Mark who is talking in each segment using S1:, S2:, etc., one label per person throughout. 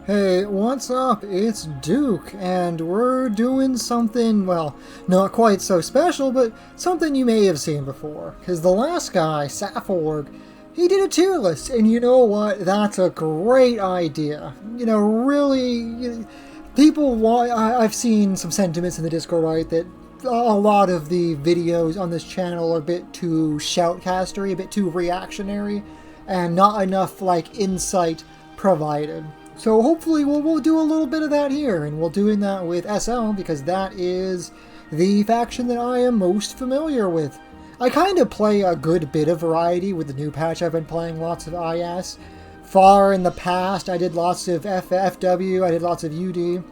S1: Hey, what's up? It's Duke, and we're doing something, well, not quite so special, but something you may have seen before. Because the last guy, Saforg, he did a tier list, and you know what? That's a great idea. People want. I've seen some sentiments in the Discord, right, that a lot of the videos on this channel are a bit too shoutcastery, a bit too reactionary, and not enough, insight provided. So hopefully we'll do a little bit of that here, and we'll doing that with SL because that is the faction that I am most familiar with. I kind of play a good bit of variety with the new patch. I've been playing lots of IS. Far in the past, I did lots of FW, I did lots of UD.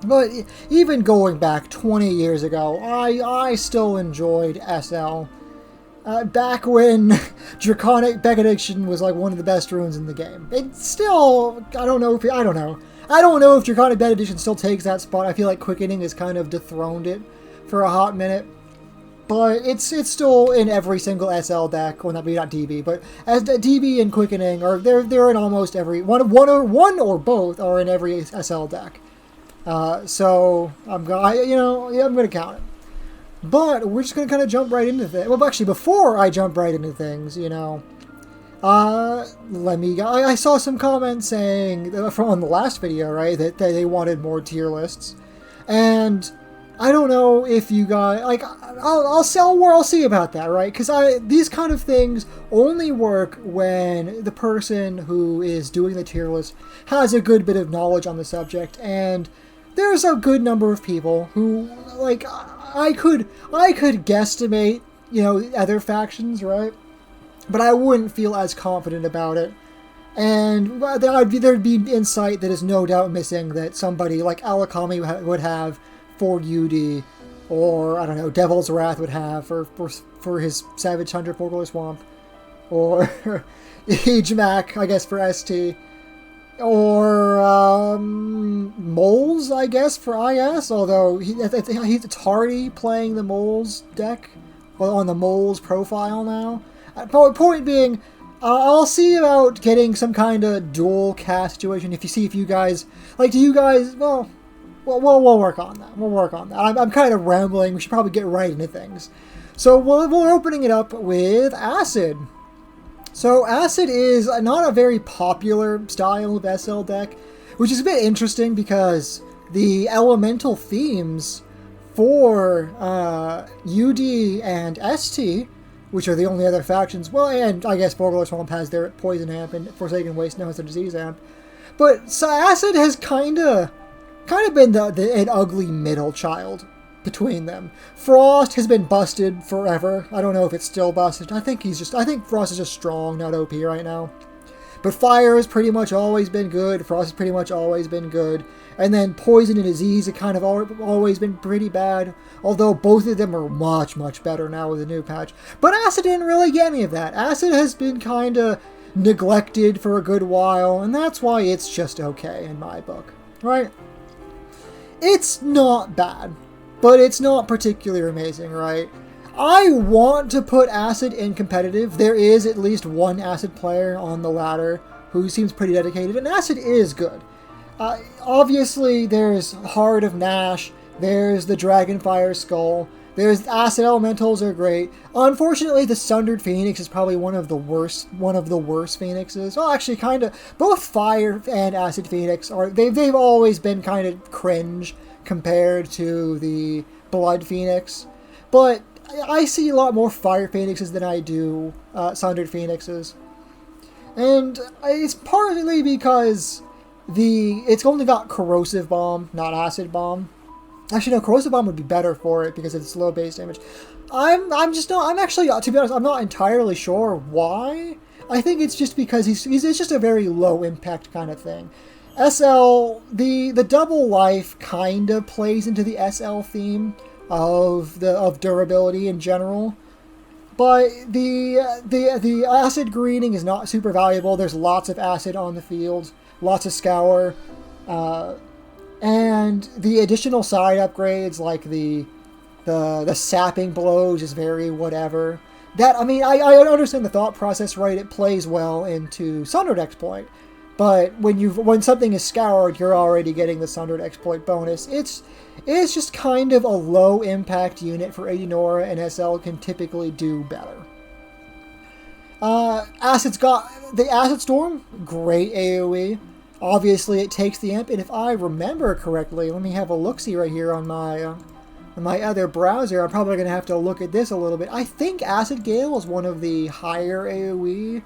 S1: But even going back 20 years ago, I still enjoyed SL. Back when Draconic Benediction was one of the best runes in the game. It's still, I don't know if Draconic Benediction still takes that spot. I feel like Quickening has kind of dethroned it for a hot minute. But it's still in every single SL deck. Well, not DB, but as DB and Quickening are they're in almost every one or both are in every SL deck. So I'm gonna count it. But we're just going to kind of jump right into things. Well, actually, before I jump right into things, I saw some comments saying, from the last video, right, that they wanted more tier lists. And I don't know if you guys, I'll see about that, right? Because these kind of things only work when the person who is doing the tier list has a good bit of knowledge on the subject. And there's a good number of people who, I could guesstimate, other factions, right? But I wouldn't feel as confident about it. And there'd be insight that is no doubt missing that somebody like Alakami would have for UD, or, I don't know, Devil's Wrath would have for his Savage Hunter Portal Swamp, or Mac, I guess, for ST. Or Moles, I guess, for IS, although it's Hardy playing the Moles deck, well, on the Moles profile now. Point being, I'll see about getting some kind of dual cast situation. If you guys, do you guys, well, we'll work on that. We'll work on that. I'm kind of rambling. We should probably get right into things. So we're opening it up with Acid. So Acid is not a very popular style of SL deck, which is a bit interesting because the elemental themes for UD and ST, which are the only other factions, well, and I guess Borgler Swamp has their Poison Amp and Forsaken Waste now has their Disease Amp, but so Acid has kind of been an ugly middle child between them. Frost has been busted forever. I don't know if it's still busted. I think Frost is just strong, not OP right now. But Fire has pretty much always been good. Frost has pretty much always been good. And then Poison and Disease have kind of always been pretty bad. Although both of them are much, much better now with the new patch. But Acid didn't really get any of that. Acid has been kind of neglected for a good while. And that's why it's just okay in my book. Right? It's not bad. But it's not particularly amazing, right? I want to put Acid in competitive. There is at least one Acid player on the ladder who seems pretty dedicated, and Acid is good. Obviously, there's Heart of Nash, there's the Dragonfire Skull, there's Acid Elementals are great. Unfortunately, the Sundered Phoenix is probably one of the worst Phoenixes. Well, actually, kind of, both Fire and Acid Phoenix they've always been kind of cringe compared to the Blood Phoenix. But I see a lot more Fire Phoenixes than I do Sundered Phoenixes. And it's partly because it's only got Corrosive Bomb, not Acid Bomb. Actually, no, Corrosive Bomb would be better for it because it's low base damage. I'm actually, to be honest, I'm not entirely sure why. I think it's just because it's just a very low impact kind of thing. SL, the double life kind of plays into the SL theme of durability in general, but the acid greening is not super valuable. There's lots of acid on the field, lots of scour, and the additional side upgrades like the sapping blows is very whatever. I understand the thought process, right? It plays well into Sundered Exploit. But when something is scoured, you're already getting the Sundered exploit bonus. It's just kind of a low impact unit for 80 Nora, and SL can typically do better. Acid's got the Acid Storm, great AoE. Obviously, it takes the imp, and if I remember correctly, let me have a look-see right here on my other browser. I'm probably going to have to look at this a little bit. I think Acid Gale is one of the higher AoE.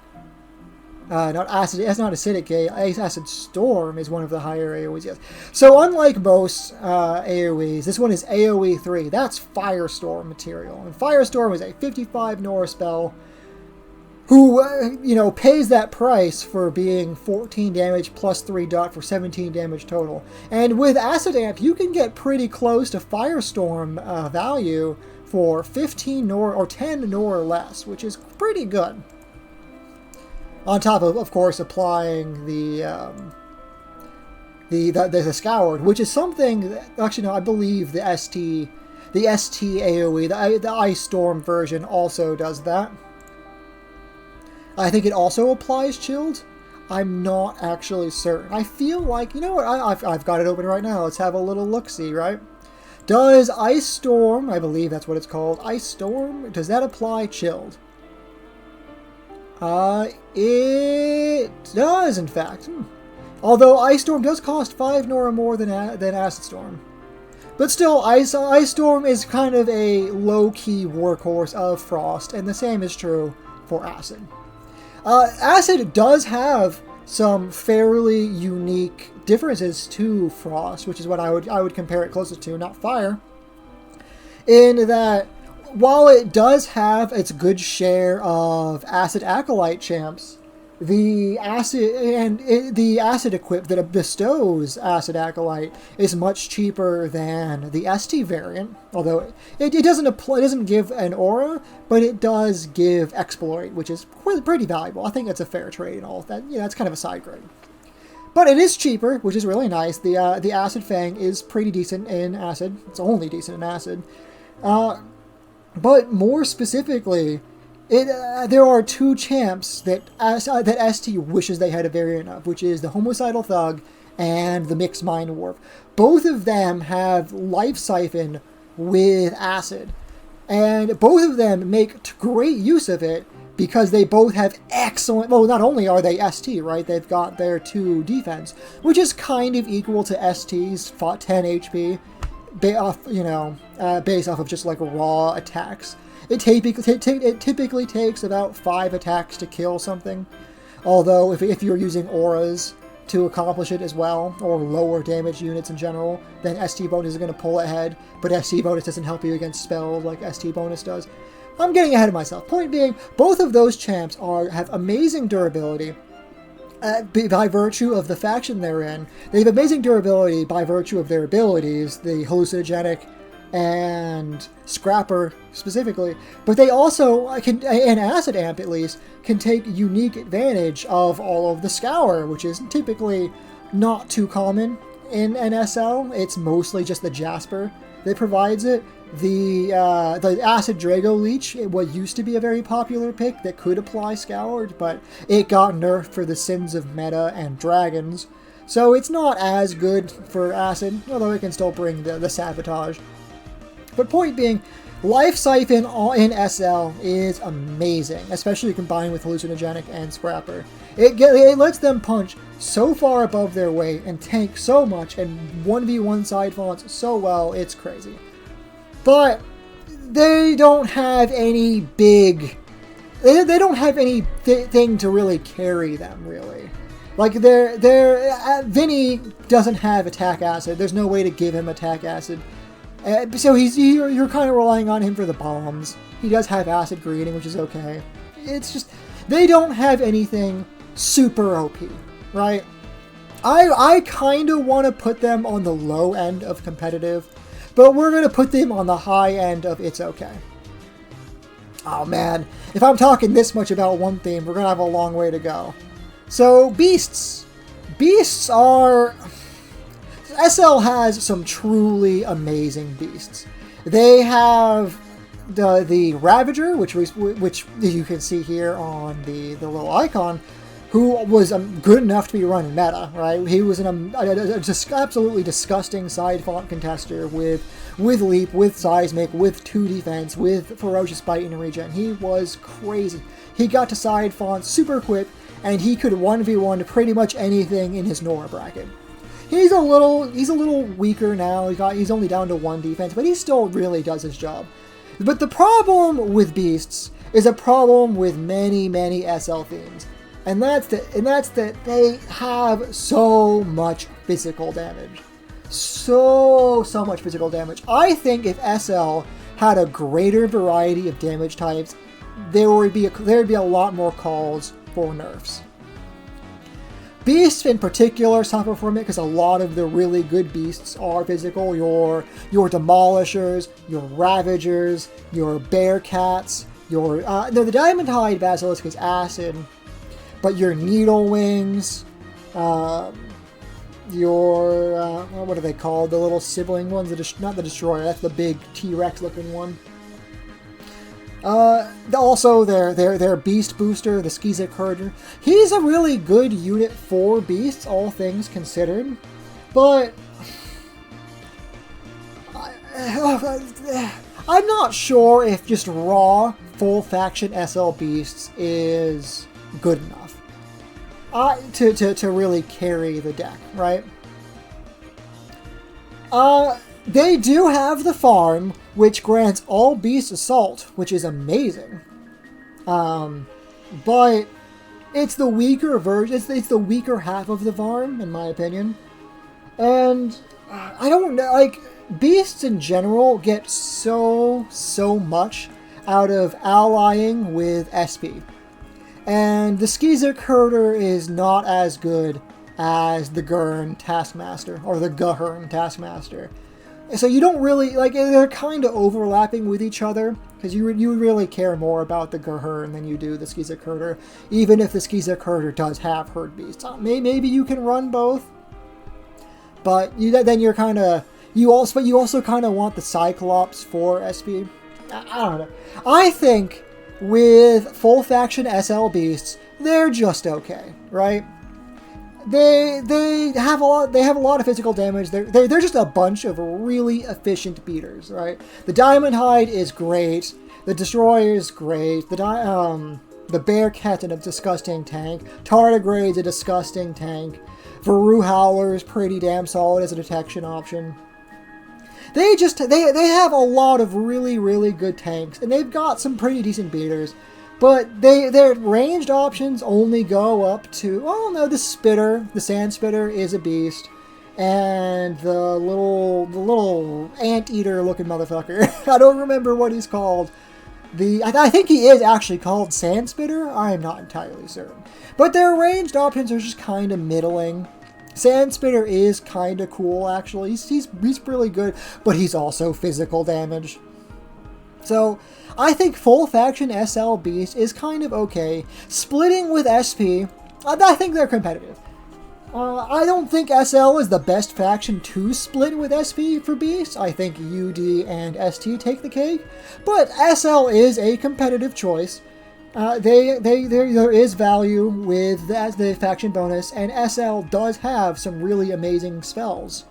S1: Not acid. It's not Acidic Gale. Acid Storm is one of the higher AoEs. Yes. So unlike most AoEs, this one is AoE 3. That's Firestorm material, and Firestorm is a 55 Nora spell. Who pays that price for being 14 damage plus 3 dot for 17 damage total. And with Acid Amp, you can get pretty close to Firestorm value for 15 Nor or 10 Nor or less, which is pretty good. On top of course, applying the Scoured, which is something that, actually no, I believe the ST AoE, the Ice Storm version also does that. I think it also applies Chilled. I'm not actually certain. I feel like, you know what, I've got it open right now. Let's have a little look-see, right? Does Ice Storm, I believe that's what it's called, Ice Storm, does that apply Chilled? It does, in fact. Although Ice Storm does cost 5 Nora more than Acid Storm. But still, Ice Storm is kind of a low-key workhorse of Frost, and the same is true for Acid. Acid does have some fairly unique differences to Frost, which is what I would compare it closest to, not Fire. In that, while it does have its good share of Acid Acolyte champs, the acid equip that bestows Acid Acolyte is much cheaper than the ST variant. Although it doesn't give an aura, but it does give exploit, which is pretty valuable. I think that's a fair trade and all of that. Yeah, that's kind of a side grade. But it is cheaper, which is really nice. The Acid Fang is pretty decent in Acid. It's only decent in Acid. But more specifically, there are two champs that ST wishes they had a variant of, which is the Homicidal Thug and the Mixed Mind Warp. Both of them have Life Siphon with Acid, and both of them make great use of it because they both have excellent... Well, not only are they ST, right? They've got their 2 defense, which is kind of equal to ST's 10 HP, based off of just like raw attacks. It typically takes about 5 attacks to kill something, although if you're using auras to accomplish it as well, or lower damage units in general, then ST bonus is going to pull ahead, but ST bonus doesn't help you against spells like ST bonus does. I'm getting ahead of myself. Point being, both of those champs have amazing durability by virtue of the faction they're in. They have amazing durability by virtue of their abilities, the hallucinogenic and Scrapper specifically, but they also can, and Acid Amp at least, can take unique advantage of all of the Scour, which is typically not too common in NSL. It's mostly just the Jasper that provides it. The Acid Drago Leech, what used to be a very popular pick that could apply Scoured, but it got nerfed for the Sins of Meta and Dragons, so it's not as good for Acid, although it can still bring the Sabotage. But point being, Life Siphon in SL is amazing, especially combined with Hallucinogenic and Scrapper. It lets them punch so far above their weight and tank so much and 1v1 side fonts so well, it's crazy. But they don't have any big... They don't have anything to really carry them, really. Like, Vinny doesn't have Attack Acid. There's no way to give him Attack Acid. So you're kind of relying on him for the bombs. He does have Acid Greeting, which is okay. It's just, they don't have anything super OP, right? I kind of want to put them on the low end of competitive, but we're going to put them on the high end of it's okay. Oh man, if I'm talking this much about one theme, we're going to have a long way to go. So, Beasts. Beasts are... SL has some truly amazing beasts. They have the Ravager, which you can see here on the little icon. who was good enough to be running meta, right? He was absolutely disgusting side font contester with leap, with seismic, with 2 defense, with ferocious bite and regen. He was crazy. He got to side font super quick, and he could 1v1 pretty much anything in his Nora bracket. He's a little weaker now. He's only down to 1 defense, but he still really does his job. But the problem with beasts is a problem with many SL themes. And that's that they have so much physical damage. So much physical damage. I think if SL had a greater variety of damage types, there'd be a lot more calls for nerfs. Beasts in particular suffer from it because a lot of the really good beasts are physical. Your Demolishers, your Ravagers, your Bearcats, the Diamond Hide Basilisk is acid. But your Needle Wings, what are they called? The little sibling ones? Not the Destroyer, that's the big T-Rex looking one. Also, their Beast Booster, the Skizik Herder. He's a really good unit for Beasts, all things considered. But I'm not sure if just raw full faction SL Beasts is good enough to really carry the deck, right? They do have the farm, which grants all beasts assault, which is amazing. But it's the weaker version. It's the weaker half of the farm, in my opinion. And I don't know, like, beasts in general get so much out of allying with SP. And the Skizik Herder is not as good as the Gurn Taskmaster, or the Gahern Taskmaster. So you don't really, like, they're kind of overlapping with each other, because you really care more about the Gahern than you do the Skizik Herder, even if the Skizik Herder does have Herd Beasts. Maybe you can run both, but you also kind of want the Cyclops for SP. I don't know. I think with full faction SL beasts, they're just okay, right? They have a lot of physical damage. They're just a bunch of really efficient beaters, right? The Diamond Hide is great. The Destroyer is great. The Bearcat is a disgusting tank. Tardigrade's a disgusting tank. Varu Howler is pretty damn solid as a detection option. They have a lot of really good tanks, and they've got some pretty decent beaters, but their ranged options only go up to, oh no, the Sand Spitter is a beast, and the little anteater looking motherfucker, I don't remember what he's called. I think he is actually called Sand Spitter. I am not entirely certain, but their ranged options are just kind of middling. Sand Spitter is kind of cool, actually. He's really good, but he's also physical damage. So, I think full faction SL Beast is kind of okay. Splitting with SP, I think they're competitive. I don't think SL is the best faction to split with SP for Beast. I think UD and ST take the cake, but SL is a competitive choice. There is value with the faction bonus, and SL does have some really amazing spells.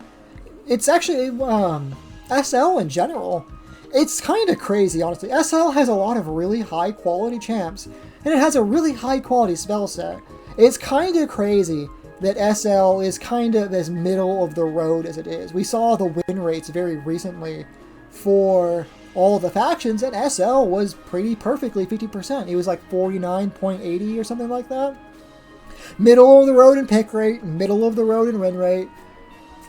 S1: It's actually, SL in general, it's kind of crazy, honestly. SL has a lot of really high quality champs, and it has a really high quality spell set. It's kind of crazy that SL is kind of as middle of the road as it is. We saw the win rates very recently for all the factions, and SL was pretty perfectly 50%. It was like 49.80 or something like that. Middle of the road in pick rate, middle of the road in win rate.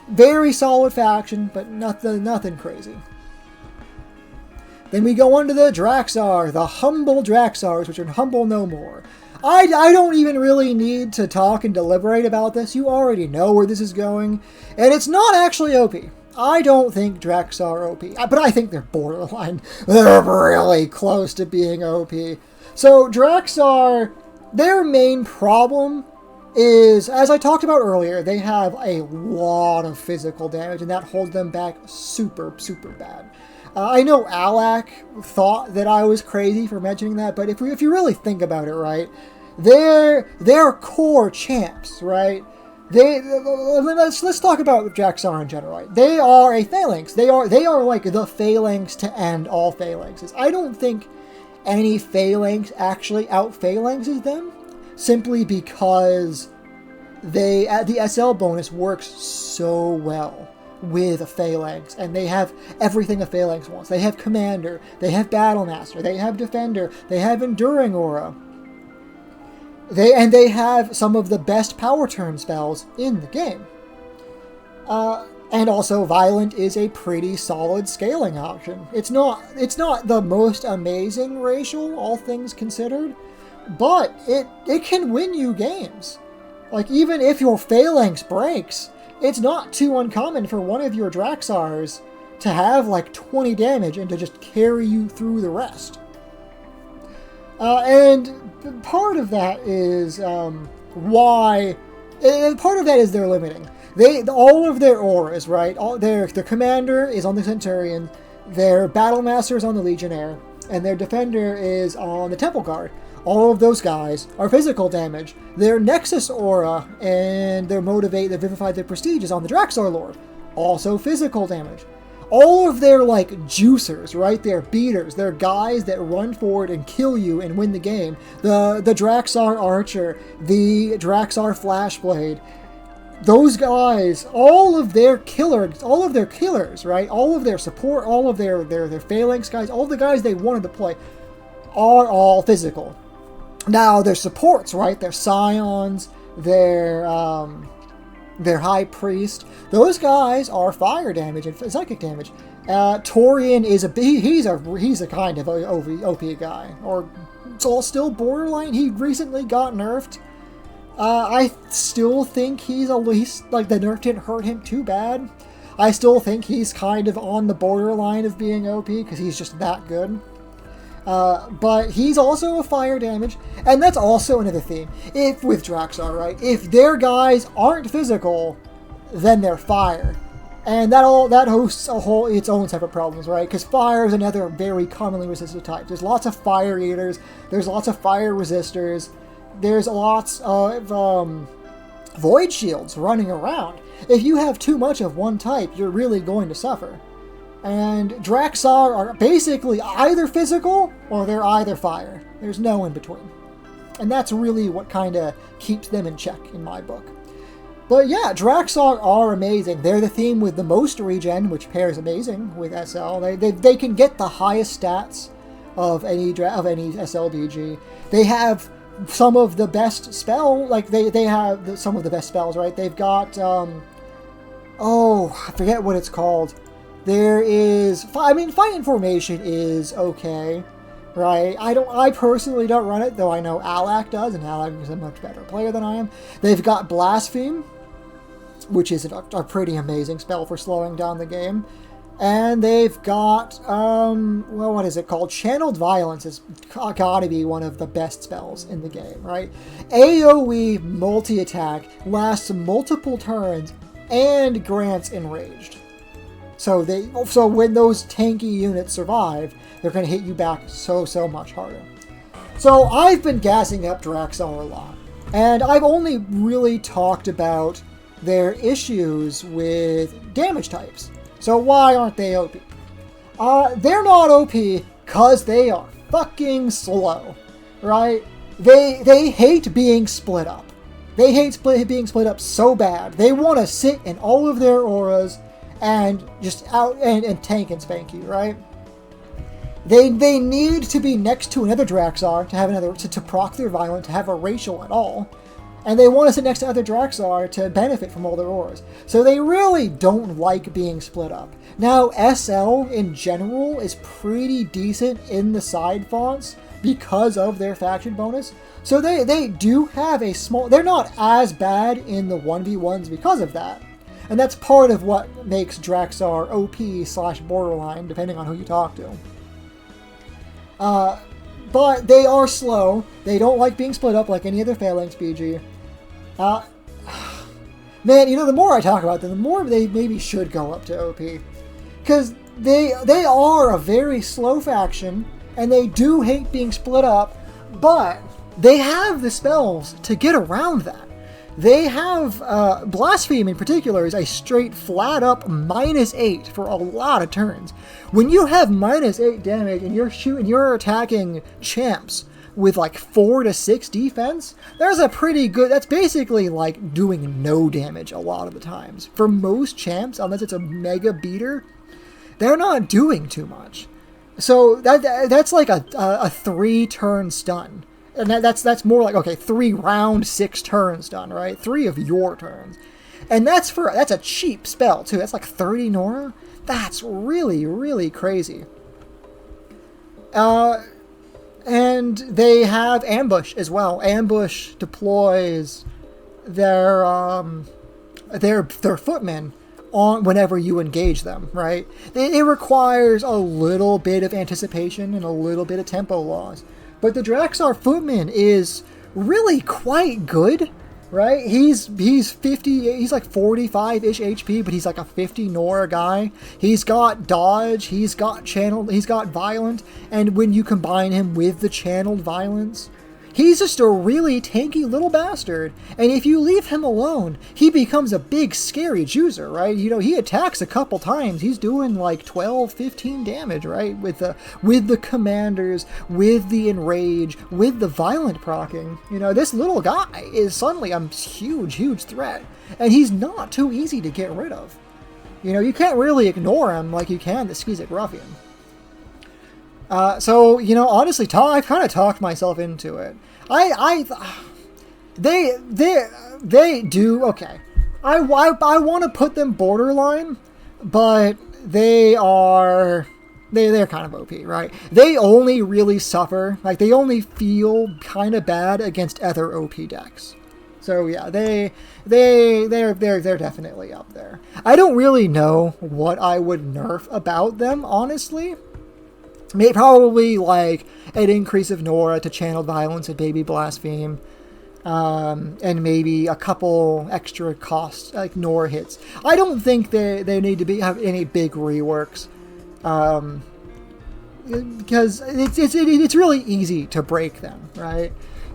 S1: Very solid faction, but nothing crazy. Then we go on to the Draxar, the humble Draxars, which are humble no more. I don't even really need to talk and deliberate about this. You already know where this is going. And it's not actually OP. I don't think Draxar are OP, but I think they're borderline. They're really close to being OP. So Draxar, their main problem is, as I talked about earlier, they have a lot of physical damage, and that holds them back super bad. I know Alak thought that I was crazy for mentioning that, but if you really think about it, right, They're core champs, right? Let's talk about Jaxar in general. Right? They are a phalanx. They are like the phalanx to end all phalanxes. I don't think any phalanx actually out phalanxes them, simply because the SL bonus works so well with a phalanx, and they have everything a phalanx wants. They have commander, they have battle master, they have defender, they have enduring aura. They have some of the best power turn spells in the game. And also, Violent is a pretty solid scaling option. It's not the most amazing racial, all things considered, but it can win you games. Like, even if your phalanx breaks, it's not too uncommon for one of your Draxars to have like 20 damage and to just carry you through the rest. And part of that is why. And part of that is they're limiting. All of their auras, right? Their commander is on the Centurion, their battle master is on the Legionnaire, and their defender is on the Temple Guard. All of those guys are physical damage. Their Nexus aura and their Motivate, their Vivify, their Prestige is on the Draxar Lord. Also physical damage. All of their, like, juicers, right? Their beaters, their guys that run forward and kill you and win the game. The Draxar Archer, the Draxar Flashblade. Those guys, all of their killers, right? All of their support, all of their phalanx guys, all the guys they wanted to play are all physical. Now, their supports, right? Their Scions, their High Priest, those guys are fire damage and psychic damage. Torian is he's a kind of OP guy, or it's all still borderline. He recently got nerfed. I still think he's at least, like, the nerf didn't hurt him too bad. I still think he's kind of on the borderline of being OP because he's just that good. But he's also a fire damage, and that's also another theme. If with Draxar, right? If their guys aren't physical, then they're fire, and that hosts its own separate problems, right? Because fire is another very commonly resisted type. There's lots of fire eaters. There's lots of fire resistors. There's lots of void shields running around. If you have too much of one type, you're really going to suffer. And Draxar are basically either physical or they're either fire. There's no in between. And that's really what kind of keeps them in check in my book. But yeah, Draxar are amazing. They're the theme with the most regen, which pairs amazing with SL. They can get the highest stats of any SLDG. They have some of the best they have some of the best spells, right? They've got I forget what it's called. There is, Fight in Formation is okay, right? I personally don't run it, though I know Alak does, and Alak is a much better player than I am. They've got Blaspheme, which is a pretty amazing spell for slowing down the game. And they've got, what is it called? Channeled Violence is gotta be one of the best spells in the game, right? AoE multi-attack lasts multiple turns and grants Enraged. So when those tanky units survive, they're going to hit you back so much harder. So I've been gassing up Draxar a lot, and I've only really talked about their issues with damage types. So why aren't they OP? They're not OP because they are fucking slow, right? They hate being split up. They hate being split up so bad. They want to sit in all of their auras and just out and tank and spank you, right? They need to be next to another Draxar to have to proc their Violent, to have a racial at all. And they want to sit next to other Draxar to benefit from all their auras. So they really don't like being split up. Now, SL in general is pretty decent in the side fonts because of their faction bonus. So they do have a small... They're not as bad in the 1v1s because of that. And that's part of what makes Draxar OP/borderline, depending on who you talk to. But they are slow. They don't like being split up like any other Phalanx BG. Man, the more I talk about them, the more they maybe should go up to OP. Because they are a very slow faction, and they do hate being split up, but they have the spells to get around that. They have, Blaspheme in particular is a straight flat up -8 for a lot of turns. When you have -8 damage and you're attacking champs with like 4 to 6 defense, there's a pretty good, that's basically like doing no damage a lot of the times. For most champs, unless it's a mega beater, they're not doing too much. So that's like a 3-turn stun. And that's more like, okay, 3 round 6 turns done, right? 3 of your turns. And that's a cheap spell too. That's like 30 Nora. That's really, really crazy. And they have Ambush as well. Ambush deploys their footmen on whenever you engage them, right? It requires a little bit of anticipation and a little bit of tempo loss. But the Draxar Footman is really quite good, right? He's 50, he's like 45-ish HP, but he's like a 50 Nora guy. He's got dodge, he's got channeled, he's got violent, and when you combine him with the channeled violence, he's just a really tanky little bastard. And if you leave him alone, he becomes a big scary juicer, right? You know, he attacks a couple times. He's doing like 12, 15 damage, right? With the commanders, with the enrage, with the violent proccing. You know, this little guy is suddenly a huge, huge threat. And he's not too easy to get rid of. You know, you can't really ignore him like you can the Skizik Ruffian. So, you know, honestly, I've kind of talked myself into it. They do, okay. I want to put them borderline, but they're kind of OP, right? They only really suffer, like, they only feel kind of bad against other OP decks. So yeah, they're definitely up there. I don't really know what I would nerf about them, honestly. Probably like an increase of Nora to channeled violence and baby blaspheme, and maybe a couple extra costs like Nora hits. I don't think they need to have any big reworks, because it's really easy to break them, right?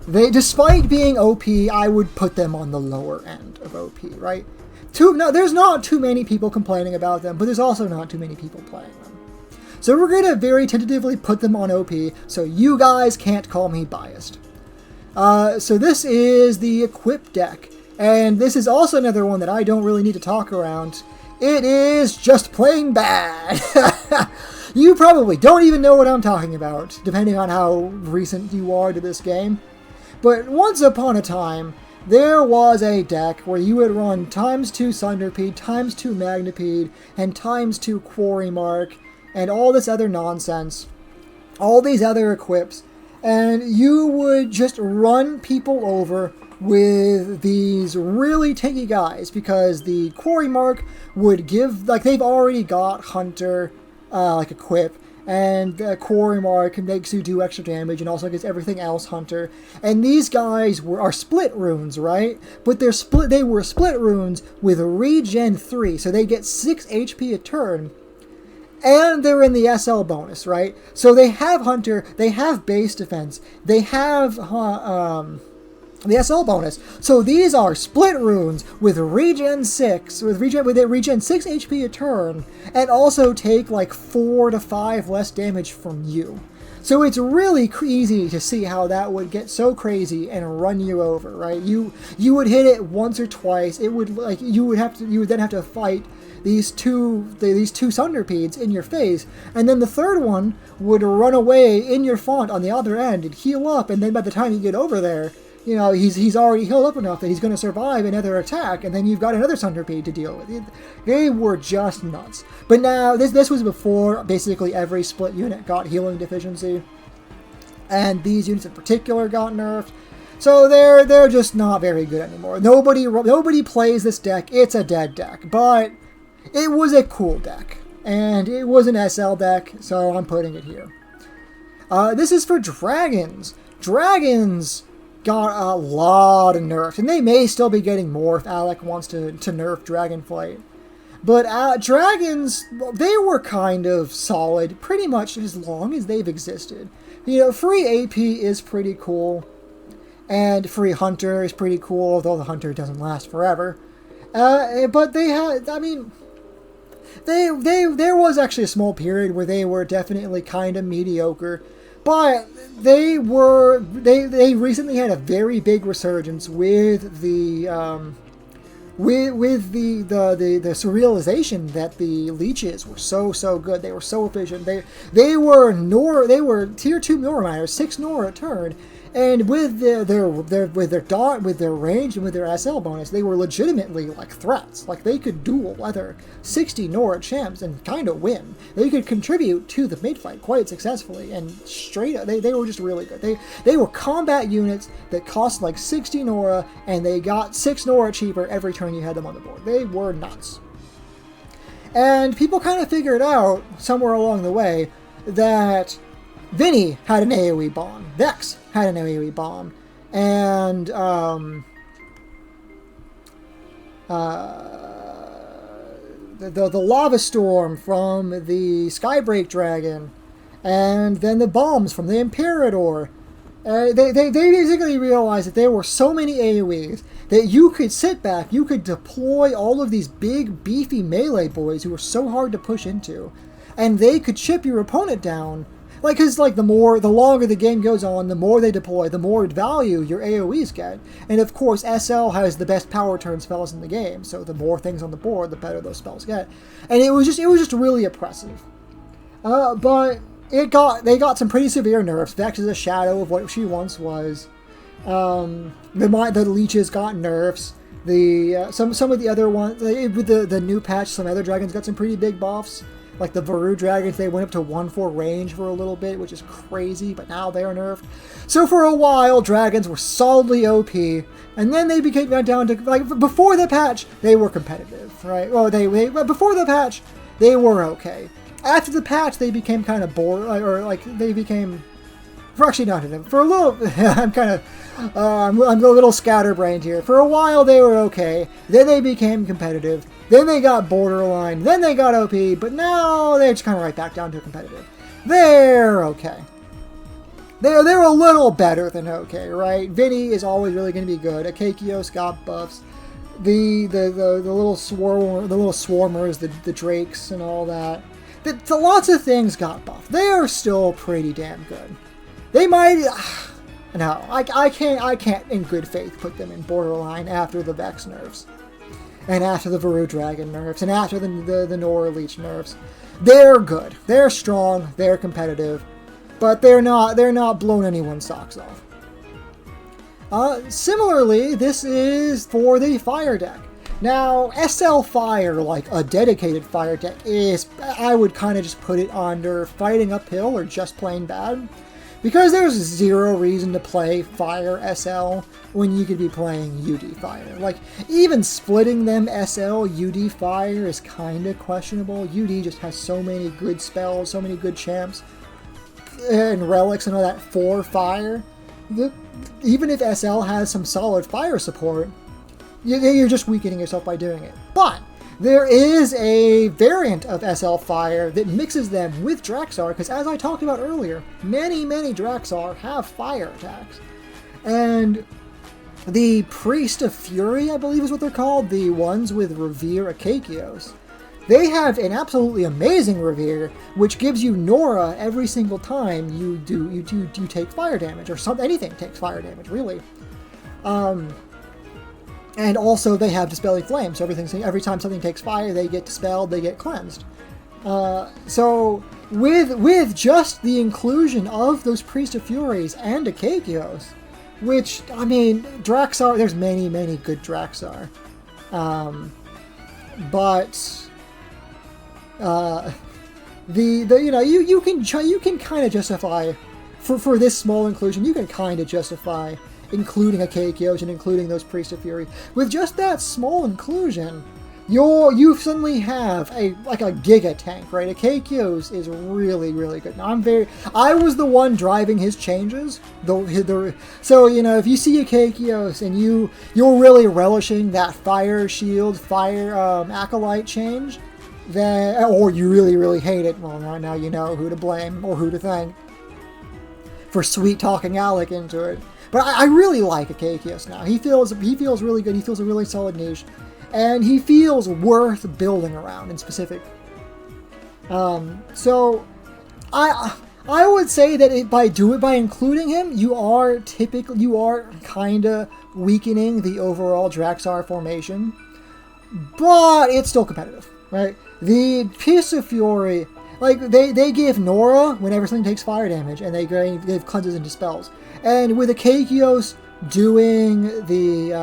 S1: Despite being OP, I would put them on the lower end of OP, right? There's not too many people complaining about them, but there's also not too many people playing them. So we're going to very tentatively put them on OP, so you guys can't call me biased. So this is the Equip deck, and this is also another one that I don't really need to talk around. It is just plain bad. You probably don't even know what I'm talking about, depending on how recent you are to this game. But once upon a time, there was a deck where you would run ×2 Sunderpede, ×2 Magnipede, and ×2 Quarry Mark, and all this other nonsense, all these other equips, and you would just run people over with these really tanky guys, because the Quarry Mark would give, like, they've already got Hunter, like, equip, and the Quarry Mark makes you do extra damage and also gets everything else Hunter. And these guys are split runes, right? But they were split runes with regen 3, so they get 6 HP a turn. And they're in the SL bonus, right? So they have Hunter, they have base defense, they have the SL bonus. So these are split runes with regen 6, with regen 6 HP a turn, and also take like 4 to 5 less damage from you. So it's really easy to see how that would get so crazy and run you over, right? You would hit it once or twice. It would, like, you would then have to fight these two Sunderpedes in your face, and then the third one would run away in your font on the other end and heal up, and then by the time you get over there, you know, he's already healed up enough that he's going to survive another attack, and then you've got another Sunderpede to deal with. They were just nuts. But now, this was before basically every split unit got healing deficiency, and these units in particular got nerfed. So they're just not very good anymore. Nobody plays this deck. It's a dead deck, but it was a cool deck, and it was an SL deck, so I'm putting it here. This is for Dragons. Dragons got a lot of nerfs, and they may still be getting more if Alec wants to nerf Dragonflight. But Dragons, they were kind of solid pretty much as long as they've existed. You know, free AP is pretty cool. And free Hunter is pretty cool, although the Hunter doesn't last forever. But they had, I mean, there was actually a small period where they were definitely kind of mediocre, but they recently had a very big resurgence with the the surrealization that the leeches were so good. They were so efficient. They were tier 2 Nora miners, 6 Nora a turn. And with their range and with their SL bonus, they were legitimately like threats. Like they could duel other 60 Nora champs and kind of win. They could contribute to the mid fight quite successfully, and straight up, they were just really good. They were combat units that cost like 60 Nora, and they got 6 Nora cheaper every turn you had them on the board. They were nuts. And people kind of figured out somewhere along the way that Vinny had an AoE bomb, Vex had an AoE bomb, and the lava storm from the Skybreak Dragon, and then the bombs from the Imperador. They basically realized that there were so many AoEs that you could sit back, you could deploy all of these big, beefy melee boys who were so hard to push into, and they could chip your opponent down. Like, because, like, the longer the game goes on, the more they deploy, the more value your AoEs get. And, of course, SL has the best power turn spells in the game, so the more things on the board, the better those spells get. And it was just really oppressive. But they got some pretty severe nerfs. Vex is a shadow of what she once was. The leeches got nerfs. Some of the other ones, with the new patch, some other dragons got some pretty big buffs. Like the Varu dragons, they went up to 1/4 range for a little bit, which is crazy, but now they are nerfed. So for a while, dragons were solidly OP, and then they became down to, like, before the patch, they were competitive, right? Well, before the patch, they were okay. After the patch, they became kind of bored, or like they became, for actually not for a little. I'm a little scatterbrained here. For a while, they were okay. Then they became competitive. Then they got borderline. Then they got OP. But now they're just kind of right back down to competitive. They're okay. They're a little better than okay, right? Vinny is always really going to be good. Akakios got buffs. The little swarmers, the drakes, and all that. Lots of things got buffed. They are still pretty damn good. They might. No, I can't in good faith put them in borderline after the Vex nerfs, and after the Varu Dragon nerfs, and after the Nora Leech nerfs. They're good. They're strong. They're competitive, but they're not blowing anyone's socks off. Similarly, this is for the Fire deck. Now, SL Fire, like a dedicated Fire deck, I would kind of just put it under fighting uphill or just plain bad. Because there's zero reason to play Fire SL when you could be playing UD Fire. Like, even splitting them SL, UD Fire is kind of questionable. UD just has so many good spells, so many good champs, and relics and all that for Fire. Even if SL has some solid Fire support, you're just weakening yourself by doing it. But there is a variant of SL Fire that mixes them with Draxar, because as I talked about earlier, many Draxar have fire attacks. And the Priest of Fury, I believe is what they're called, the ones with Revere Akakios, they have an absolutely amazing Revere, which gives you Nora every single time you take fire damage, or anything takes fire damage, really. And also, they have Dispelling Flame, so every time something takes fire, they get dispelled, they get cleansed. So, with just the inclusion of those Priest of Furies and Akakios, which, I mean, Draxar, there's many good Draxar. But you can kind of justify, for this small inclusion, you can kind of justify including Akakios and including those Priest of Fury. With just that small inclusion, you suddenly have a Giga tank, right? Akakios is really good. Now, I was the one driving his changes, so if you see Akakios and you're really relishing that Fire Shield, Fire Acolyte change, or you really hate it, well, now you know who to blame or who to thank for sweet talking Alec into it. But I really like Akakios now. He feels really good. He feels a really solid niche. And he feels worth building around in specific. So I would say that by including him, you are kind of weakening the overall Draxar formation, but it's still competitive, right? The Piece of Fury, like they give Nora whenever something takes fire damage, and they give cleanses and dispels, and with Akakios doing the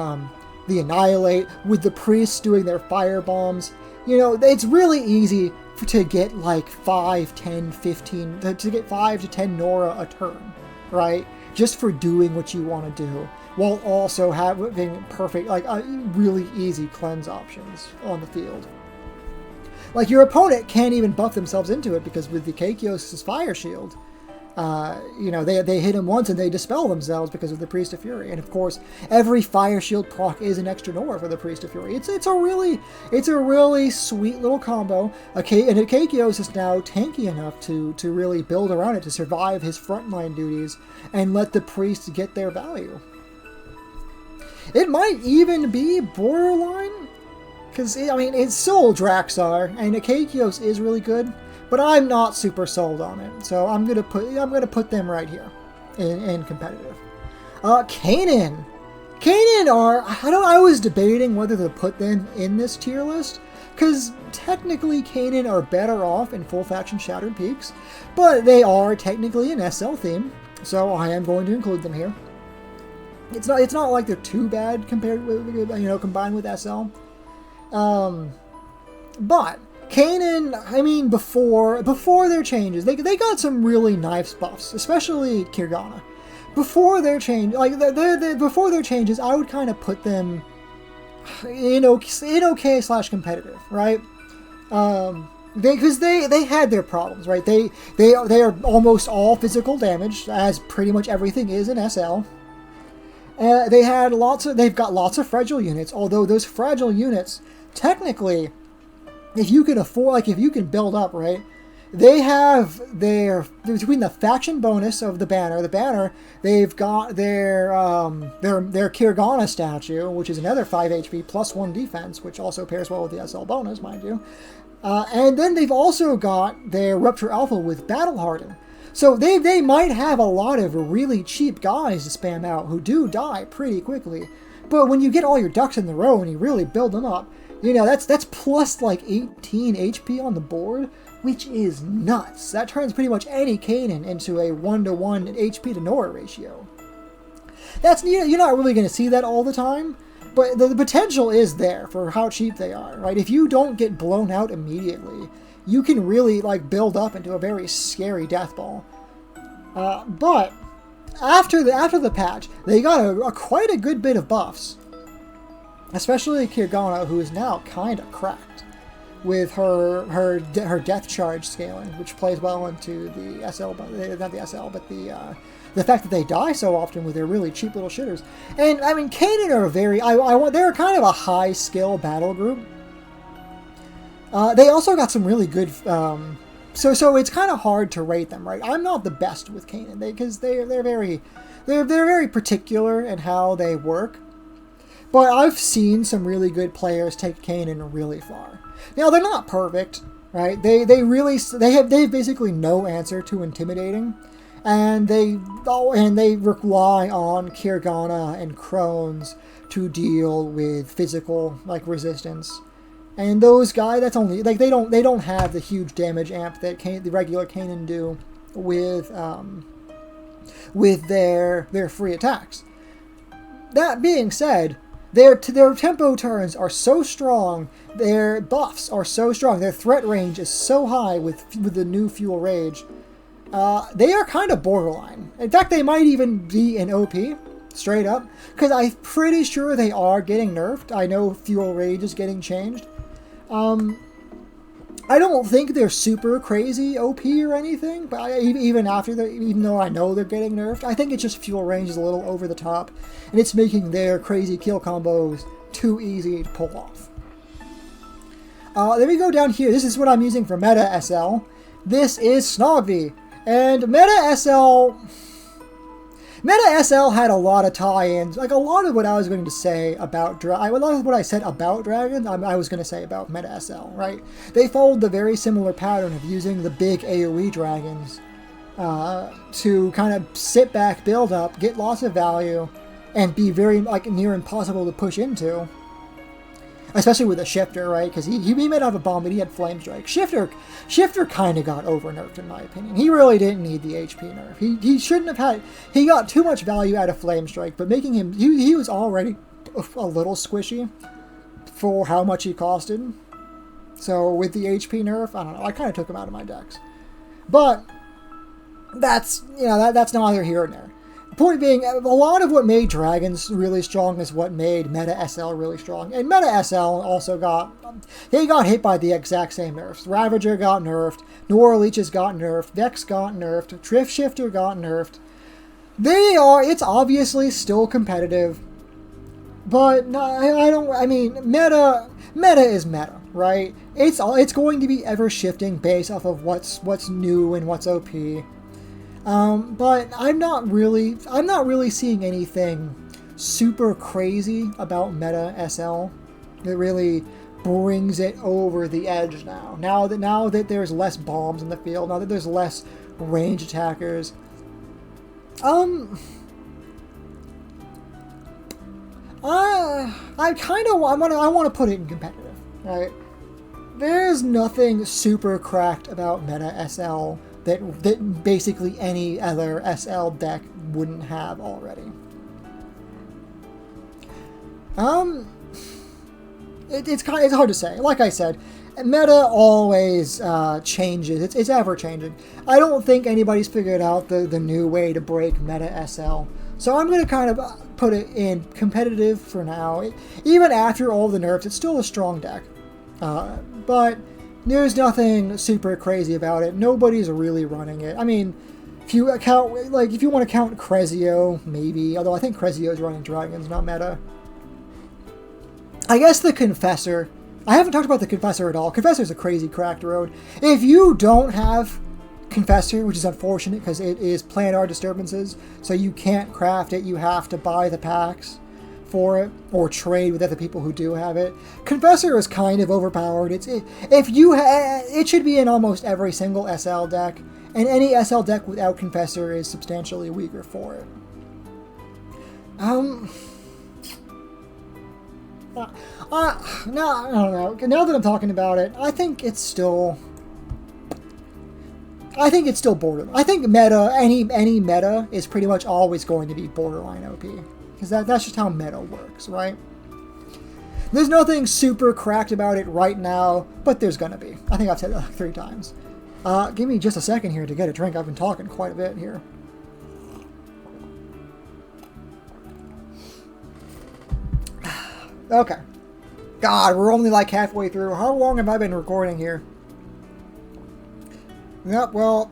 S1: Annihilate, with the priests doing their fire bombs, you know, it's really easy to get like 5, 10, 15, to get 5 to 10 Nora a turn, right? Just for doing what you want to do, while also having perfect, like really easy cleanse options on the field. Like your opponent can't even buff themselves into it because with the Akakios' Fire Shield, you know, they hit him once and they dispel themselves because of the Priest of Fury. And of course, every Fire Shield proc is an extra Nora for the Priest of Fury. It's a really sweet little combo. And Akakios is now tanky enough to really build around it to survive his frontline duties and let the priests get their value. It might even be borderline, because I mean it's still Draxar, and Akakios is really good. But I'm not super sold on it, so I'm gonna put them right here in competitive. Kanan I was debating whether to put them in this tier list, because technically Kanan are better off in full faction Shattered Peaks, but they are technically an SL theme, so I am going to include them here. It's not like they're too bad compared with, you know, combined with SL, but Kanan, I mean, before their changes, they got some really nice buffs, especially Kirgana. Before their change, like before their changes, I would kind of put them in okay / competitive, right? Because they had their problems, right? They are almost all physical damage, as pretty much everything is in SL. They've got lots of fragile units, although those fragile units technically, if you can afford, like if you can build up, right, they have between the faction bonus of the banner, they've got their Kirgana statue, which is another 5 HP plus 1 defense, which also pairs well with the SL bonus, mind you. And then they've also got their Rupture Alpha with Battle Harden. So they might have a lot of really cheap guys to spam out who do die pretty quickly. But when you get all your ducks in the row and you really build them up, you know, that's plus like 18 HP on the board, which is nuts. That turns pretty much any Kanan into a 1-to-1 HP to Nora ratio. That's, you know, you're not really going to see that all the time, but the potential is there for how cheap they are, right? If you don't get blown out immediately, you can really like build up into a very scary death ball. But after the patch, they got quite a good bit of buffs. Especially Kirgana, who is now kind of cracked with her death charge scaling, which plays well into the SL, not the SL, but the fact that they die so often with their really cheap little shitters. And I mean, Kanan are they're kind of a high skill battle group. They also got some really good. So it's kind of hard to rate them, right? I'm not the best with Kanan because they're very particular in how they work. But I've seen some really good players take Kanan really far. Now they're not perfect, right? They have basically no answer to intimidating, and they rely on Kirgana and Crones to deal with physical like resistance. And those guys, that's only like they don't have the huge damage amp that the regular Kanan do with their free attacks. That being said, their tempo turns are so strong, their buffs are so strong, their threat range is so high with the new Fuel Rage. They are kind of borderline. In fact, they might even be an OP, straight up, because I'm pretty sure they are getting nerfed. I know Fuel Rage is getting changed. I don't think they're super crazy OP or anything, but even though I know they're getting nerfed, I think it's just Fuel Range is a little over the top, and it's making their crazy kill combos too easy to pull off. Then we go down here. This is what I'm using for Meta SL. This is Snogby, and Meta SL. Meta SL had a lot of tie-ins. Like, a lot of what I was going to say about a lot of what I said about Dragons, I was going to say about Meta SL, right? They followed the very similar pattern of using the big AoE dragons to kind of sit back, build up, get lots of value, and be very, like, near impossible to push into. Especially with a Shifter, right? Because he may not have a bomb, but he had Flame Strike. Shifter kind of got over-nerfed, in my opinion. He really didn't need the HP nerf. He shouldn't have had... He got too much value out of Flame Strike, but making him... He was already a little squishy for how much he costed. So with the HP nerf, I don't know. I kind of took him out of my decks. But that's, you know, that's neither here nor there. The point being, a lot of what made Dragons really strong is what made Meta SL really strong. And Meta SL also got hit by the exact same nerfs. Ravager got nerfed, Nora Leeches got nerfed, Vex got nerfed, Drift Shifter got nerfed. It's obviously still competitive, but meta is meta, right? It's going to be ever shifting based off of what's new and what's OP. But I'm not really seeing anything super crazy about Meta SL that really brings it over the edge now. Now that there's less bombs in the field, now that there's less range attackers. I want to put it in competitive, right? There's nothing super cracked about Meta SL that basically any other SL deck wouldn't have already. It's hard to say. Like I said, meta always changes. It's ever changing. I don't think anybody's figured out the new way to break Meta SL. So I'm going to kind of put it in competitive for now. Even after all the nerfs, it's still a strong deck. But there's nothing super crazy about it. Nobody's really running it. I mean, if you want to count Crezio, maybe. Although I think Crezio's running Dragons, not meta. I guess the Confessor. I haven't talked about the Confessor at all. Confessor's a crazy cracked road. If you don't have Confessor, which is unfortunate because it is planar disturbances, so you can't craft it, you have to buy the packs for it or trade with other people who do have it. Confessor is kind of overpowered. It should be in almost every single SL deck, and any SL deck without Confessor is substantially weaker for it. No, I don't know. Now that I'm talking about it, I think it's still borderline. I think meta, any meta is pretty much always going to be borderline OP. Because that's just how meta works, right? There's nothing super cracked about it right now, but there's gonna be. I think I've said it like 3 times. Give me just a second here to get a drink. I've been talking quite a bit here. Okay. God, we're only like halfway through. How long have I been recording here? Yep, well,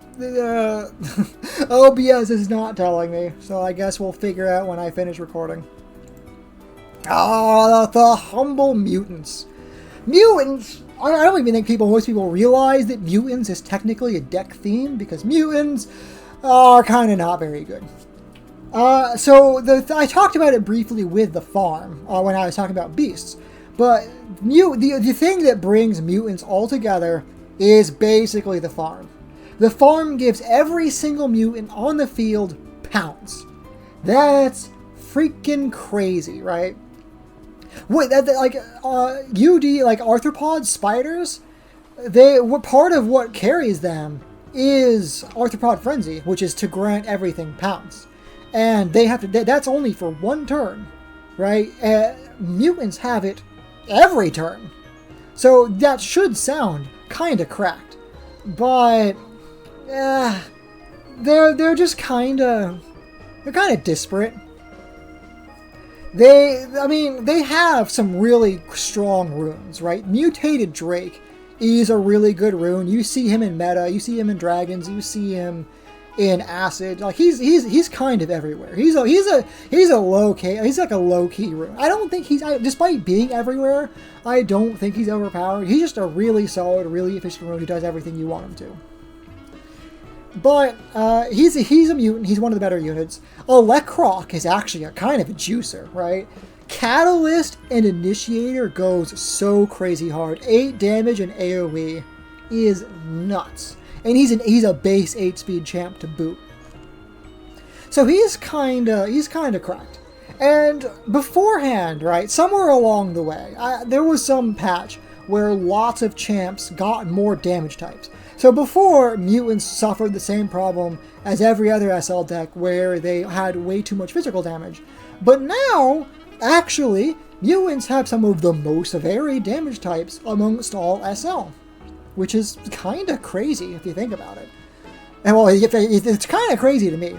S1: OBS is not telling me, so I guess we'll figure out when I finish recording. Ah, the humble mutants. Mutants! I don't even think most people realize that mutants is technically a deck theme, because mutants are kind of not very good. So I talked about it briefly with the farm when I was talking about beasts, but the thing that brings mutants all together is basically the farm. The farm gives every single mutant on the field pounds. That's freaking crazy, right? Wait, UD, like arthropods, spiders, part of what carries them is Arthropod Frenzy, which is to grant everything pounds. And they have to, that's only for 1 turn, right? Mutants have it every turn. So that should sound kind of cracked. But they're just kind of disparate. They have some really strong runes, right? Mutated Drake is a really good rune. You see him in meta, you see him in Dragons, you see him in Acid. Like he's kind of everywhere. He's like a low key rune. I don't think despite being everywhere, I don't think he's overpowered. He's just a really solid, really efficient rune who does everything you want him to. But he's a mutant. He's one of the better units. Elecroc is actually a kind of a juicer, right? Catalyst and Initiator goes so crazy hard. 8 damage and AoE is nuts. And he's a base 8-speed champ to boot. So he's kinda cracked. And beforehand, right, somewhere along the way, there was some patch where lots of champs got more damage types. So before, mutants suffered the same problem as every other SL deck where they had way too much physical damage. But now, actually, mutants have some of the most varied damage types amongst all SL, which is kind of crazy if you think about it. And well, it's kind of crazy to me.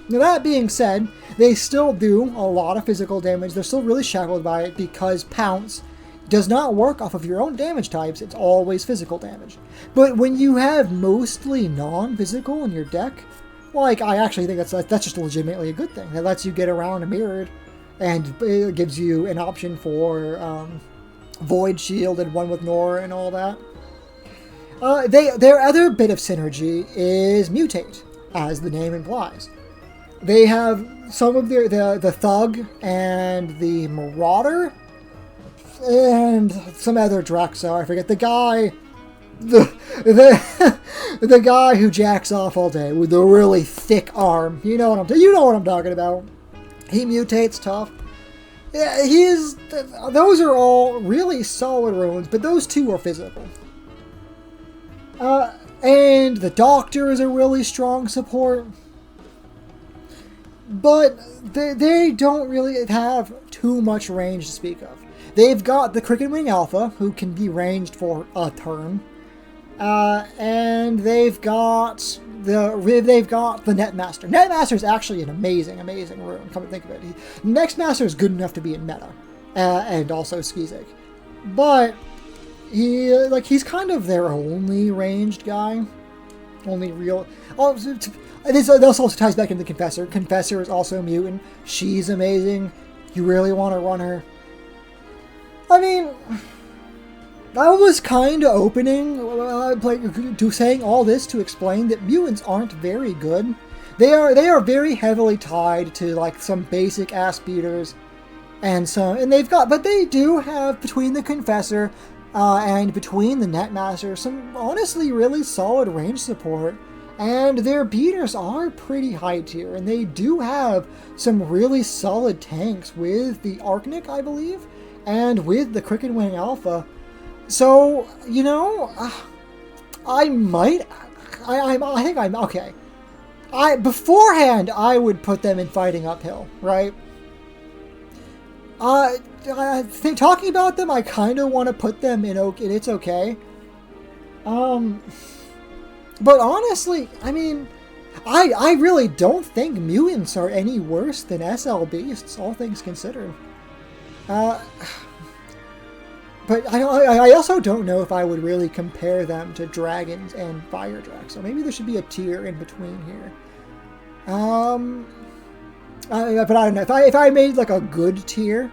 S1: Now that being said, they still do a lot of physical damage. They're still really shackled by it because Pounce does not work off of your own damage types. It's always physical damage. But when you have mostly non-physical in your deck, like, I actually think that's just legitimately a good thing. That lets you get around a mirrored, and it gives you an option for Void Shield and one with Nora and all that. Their other bit of synergy is Mutate, as the name implies. They have some of the Thug and the Marauder and some other Draxar. I forget the guy, the guy who jacks off all day with the really thick arm. You know what I'm talking about. He mutates tough. Yeah, those are all really solid runes, but those two are physical. And the Doctor is a really strong support. But they don't really have too much range to speak of. They've got the Cricket Wing Alpha, who can be ranged for a turn. And they've got the Netmaster. Netmaster is actually an amazing rune, come to think of it. Nextmaster is good enough to be in meta. And also Skizik. But he's kind of their only ranged guy. Only real... This also ties back into Confessor. Confessor is also a mutant. She's amazing. You really want to run her. I mean, I was kind of opening, saying all this to explain that mutants aren't very good. They are very heavily tied to like some basic ass beaters, and but they do have between the Confessor and between the Netmaster some honestly really solid range support. And their beaters are pretty high tier, and they do have some really solid tanks with the Arknik, I believe, and with the Cricket Wing Alpha. So, you know, I think I'm okay. Beforehand, I would put them in fighting uphill, right? Talking about them, I kind of want to put them in It's Okay. But honestly, I mean, I really don't think mutants are any worse than SL Beasts, all things considered. But I also don't know if I would really compare them to Dragons and Fire Drax, so maybe there should be a tier in between here. But I don't know, if I made like a good tier,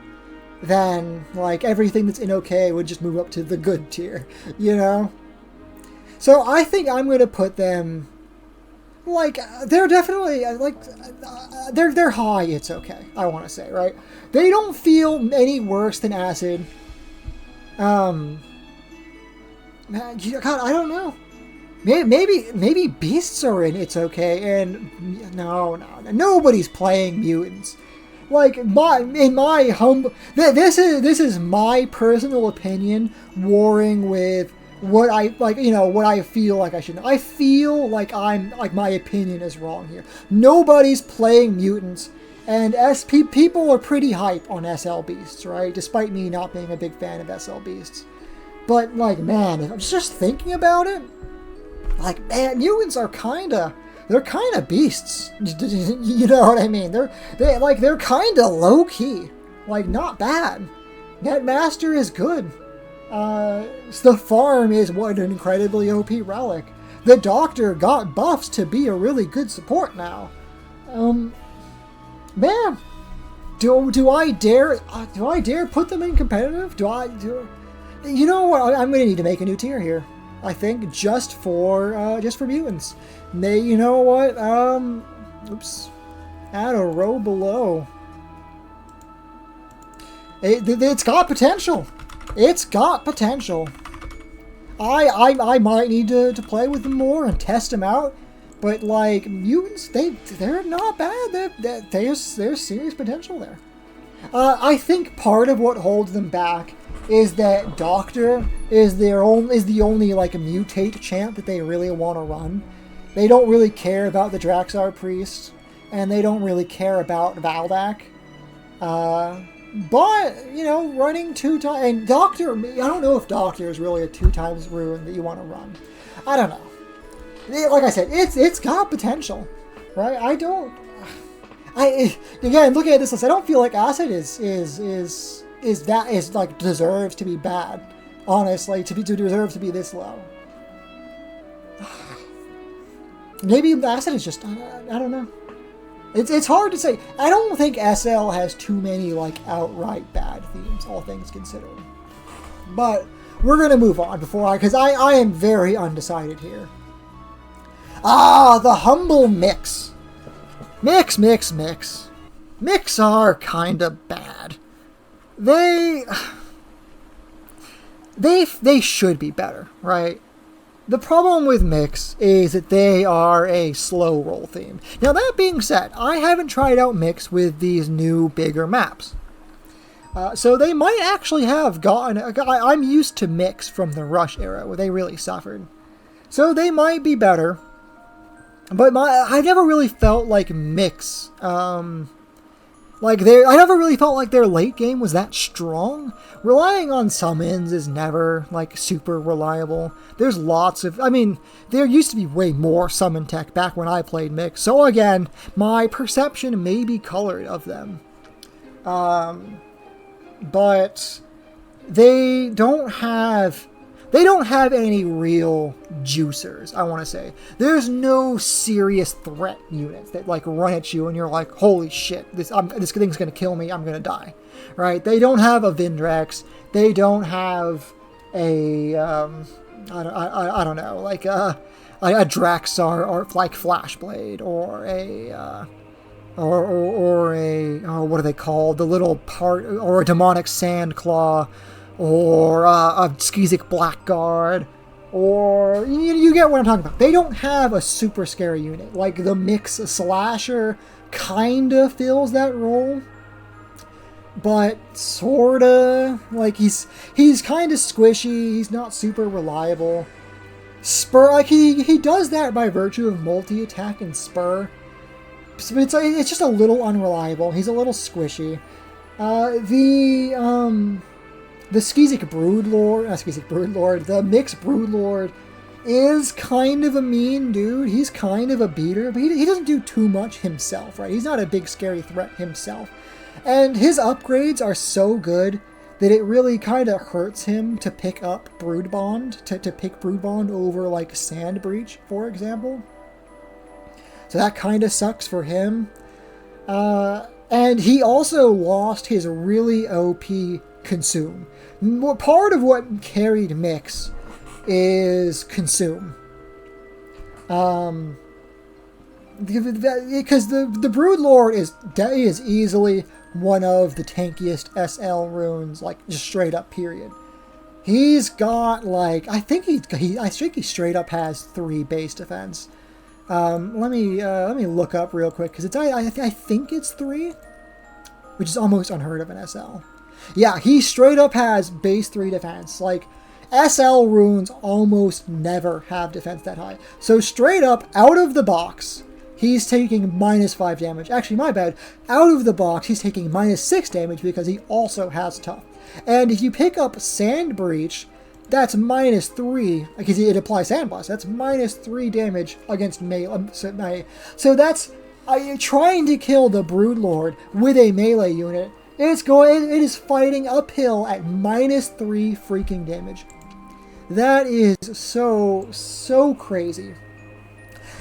S1: then like everything that's in okay would just move up to the good tier, you know? So I think I'm going to put them, like, they're definitely, like, they're high, it's okay, I want to say, right? They don't feel any worse than Acid. God, I don't know. Maybe Beasts are in It's Okay, and no, nobody's playing mutants. Like, this is my personal opinion warring with what I feel like I should know. I feel like my opinion is wrong here. Nobody's playing mutants, and people are pretty hype on SL Beasts, right? Despite me not being a big fan of SL Beasts. But, like, man, if I'm just thinking about it, like, man, mutants are they're kind of beasts. You know what I mean? They're kind of low-key. Like, not bad. Netmaster is good. The Farm is what an incredibly OP relic. The Doctor got buffs to be a really good support now. Man, do I dare put them in competitive? You know what? I'm gonna need to make a new tier here. I think, just for mutants. You know what? Oops. Add a row below. It's got potential. It's got potential. I might need to play with them more and test them out. But, like, mutants, they're not bad. There's serious potential there. I think part of what holds them back is that Doctor is the only, like, mutate champ that they really want to run. They don't really care about the Draxar Priest, and they don't really care about Valdak. But, you know, running 2 times... And Doctor... I don't know if Doctor is really a 2 times rune that you want to run. I don't know. Like I said, it's got potential, right? Again, looking at this list, I don't feel like Acid is like deserves to be bad. Honestly, to deserve to be this low. Maybe Acid is just I don't know. It's hard to say. I don't think SL has too many like outright bad themes, all things considered. But we're gonna move on because I am very undecided here. The humble mix. Mix. Mix are kinda bad. They should be better, right? The problem with Mix is that they are a slow roll theme. Now that being said, I haven't tried out Mix with these new bigger maps. So they might actually have gotten... I'm used to Mix from the Rush era where they really suffered. So they might be better. But I never really felt like Mix... I never really felt like their late game was that strong. Relying on summons is never, like, super reliable. There's lots of... there used to be way more summon tech back when I played Mix. So, again, my perception may be colored of them. But they don't have any real juicers, I want to say. There's no serious threat units that, like, run at you and you're like, holy shit, this thing's going to kill me, I'm going to die. Right? They don't have a Vindrex. They don't have a, I don't know, like a Draxar or, like, Flashblade or what are they called? The little part, or a Demonic Sandclaw, or a Skizik Blackguard, or... You get what I'm talking about. They don't have a super scary unit. Like, the Mix Slasher kinda fills that role, but sorta. Like, he's kinda squishy, he's not super reliable. Spur, like, he does that by virtue of multi-attack and Spur, but it's just a little unreliable. He's a little squishy. The Skizik Broodlord, the Mix Broodlord is kind of a mean dude. He's kind of a beater, but he doesn't do too much himself, right? He's not a big scary threat himself. And his upgrades are so good that it really kind of hurts him to pick up Broodbond, to pick Broodbond over, like, Sand Breach, for example. So that kind of sucks for him. And he also lost his really OP Consume. Part of what carried Mix is Consume. Because the Broodlord is easily one of the tankiest SL runes, like, just straight up, period. He's got, like, I think he straight up has 3 base defense. Let me look up real quick, because I think it's 3, which is almost unheard of in SL. Yeah, he straight up has base 3 defense. Like, SL runes almost never have defense that high. So straight up, out of the box, he's taking -5 damage. Actually, my bad. Out of the box, he's taking -6 damage because he also has tough. And if you pick up Sand Breach, that's -3, because it applies Sand Blast. That's -3 damage against melee. So that's trying to kill the Broodlord with a melee unit. It is fighting uphill at -3 freaking damage. That is so crazy.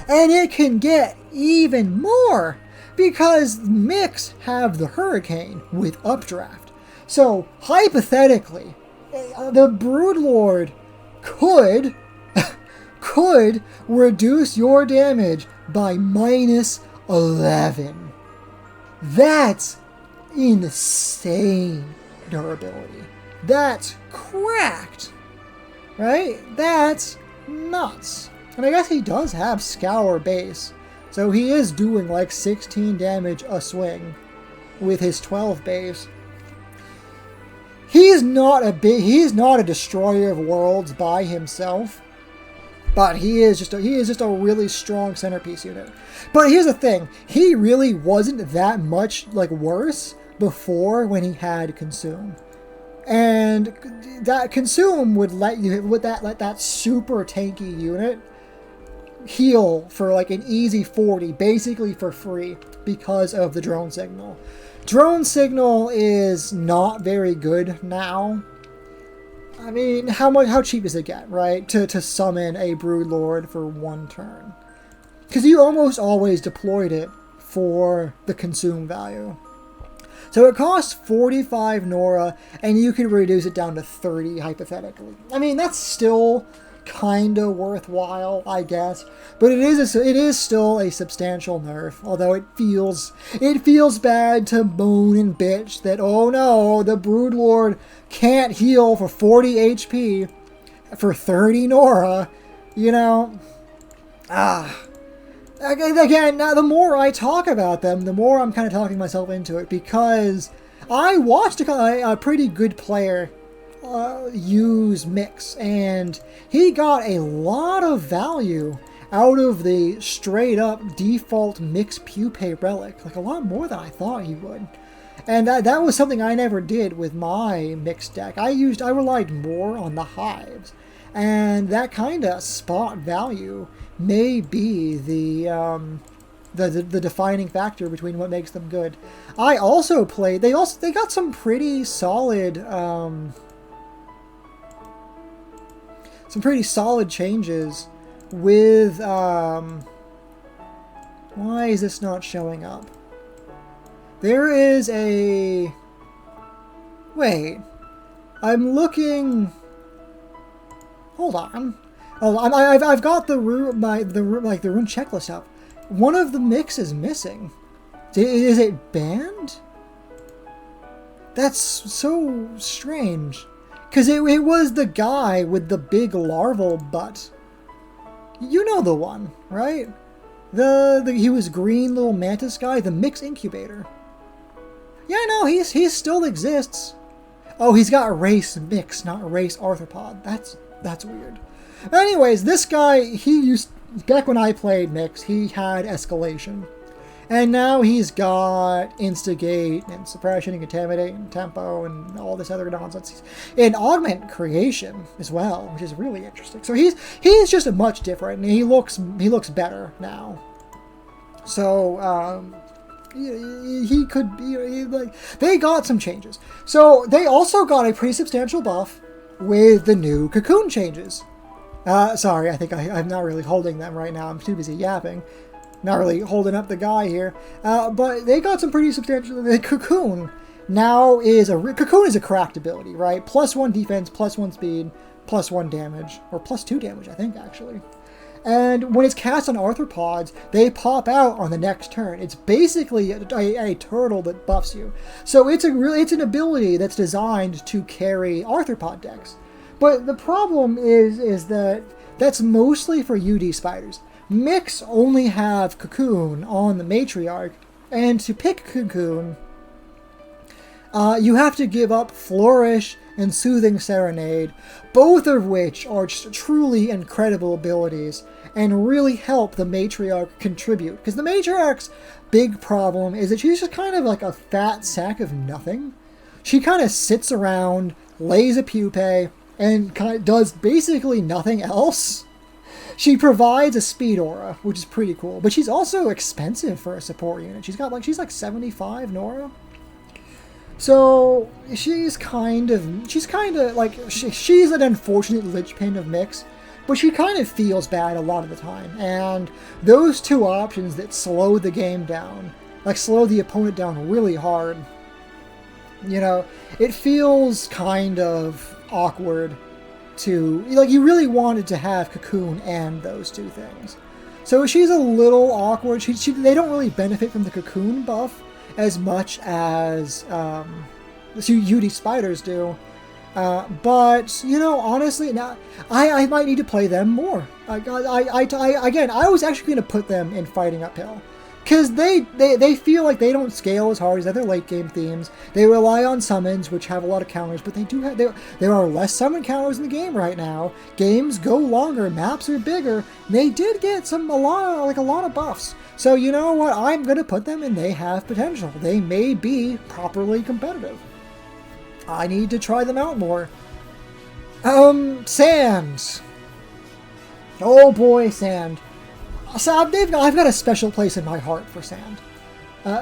S1: And it can get even more, because Mix have the Hurricane with Updraft. So, hypothetically, the Broodlord could could reduce your damage by -11. That's insane durability. That's cracked, right? That's nuts. And I guess he does have Scour base, so he is doing like 16 damage a swing with his 12 base. He's not a destroyer of worlds by himself, but he is just a really strong centerpiece unit. But here's the thing, he really wasn't that much like worse before when he had Consume. And that Consume would let that super tanky unit heal for like an easy 40, basically for free, because of the drone signal. Drone signal is not very good now. I mean, how cheap does it get, right? To summon a Broodlord for one turn. Because you almost always deployed it for the Consume value. So it costs 45 Nora, and you could reduce it down to 30, hypothetically. I mean, that's still kind of worthwhile, I guess. But it is still a substantial nerf, although it feels bad to moan and bitch that, oh no, the Broodlord can't heal for 40 HP for 30 Nora, you know. Again, now the more I talk about them, the more I'm kind of talking myself into it, because I watched a pretty good player use Mix, and he got a lot of value out of the straight up default Mix Pupae relic, like a lot more than I thought he would. And that was something I never did with my Mix deck. I relied more on the hives, and that kind of spot value may be the defining factor between what makes them good. I also played. They got some pretty solid changes with why is this not showing up? There is a wait. I'm looking. Hold on. Oh, I've got the rune checklist up. One of the mix is missing. Is it banned? That's so strange. Because it was the guy with the big larval butt. You know the one, right? He was green little mantis guy, the mix incubator. Yeah, no, he still exists. Oh, he's got race mix, not race arthropod. That's weird. Anyways, this guy, back when I played Mix, he had Escalation. And now he's got Instigate and Suppression and Contaminate and Tempo and all this other nonsense. And Augment Creation as well, which is really interesting. So he's just much different, and he looks better now. So, he could be, they got some changes. So they also got a pretty substantial buff with the new Cocoon changes. Sorry, I think I'm not really holding them right now. I'm too busy yapping. Not really holding up the guy here. But they got some pretty substantial... The Cocoon now is Cocoon is a cracked ability, right? +1 defense, +1 speed, +1 damage. Or +2 damage, I think, actually. And when it's cast on arthropods, they pop out on the next turn. It's basically a turtle that buffs you. So it's an ability that's designed to carry arthropod decks. But the problem is that that's mostly for UD spiders. Mix only have Cocoon on the Matriarch, and to pick Cocoon, you have to give up Flourish and Soothing Serenade, both of which are just truly incredible abilities and really help the Matriarch contribute. Because the Matriarch's big problem is that she's just kind of like a fat sack of nothing. She kind of sits around, lays a pupae, and kind of does basically nothing else. She provides a speed aura, which is pretty cool, but she's also expensive for a support unit. She's like 75 Nora. So she's kind of like she's an unfortunate linchpin of Mix, but she kind of feels bad a lot of the time. And those two options that slow the game down, like slow the opponent down really hard, you know, it feels kind of awkward to, like, you really wanted to have Cocoon and those two things. So she's a little awkward. They don't really benefit from the Cocoon buff as much as UD spiders do. But, you know, honestly, now I might need to play them more. Again, I was actually going to put them in fighting uphill. Because they feel like they don't scale as hard as other late game themes. They rely on summons, which have a lot of counters, but there are less summon counters in the game right now. Games go longer, maps are bigger. They did get a lot of buffs. So you know what? I'm gonna put them, and they have potential. They may be properly competitive. I need to try them out more. Sand. Oh boy, Sand. So I've got a special place in my heart for Sand.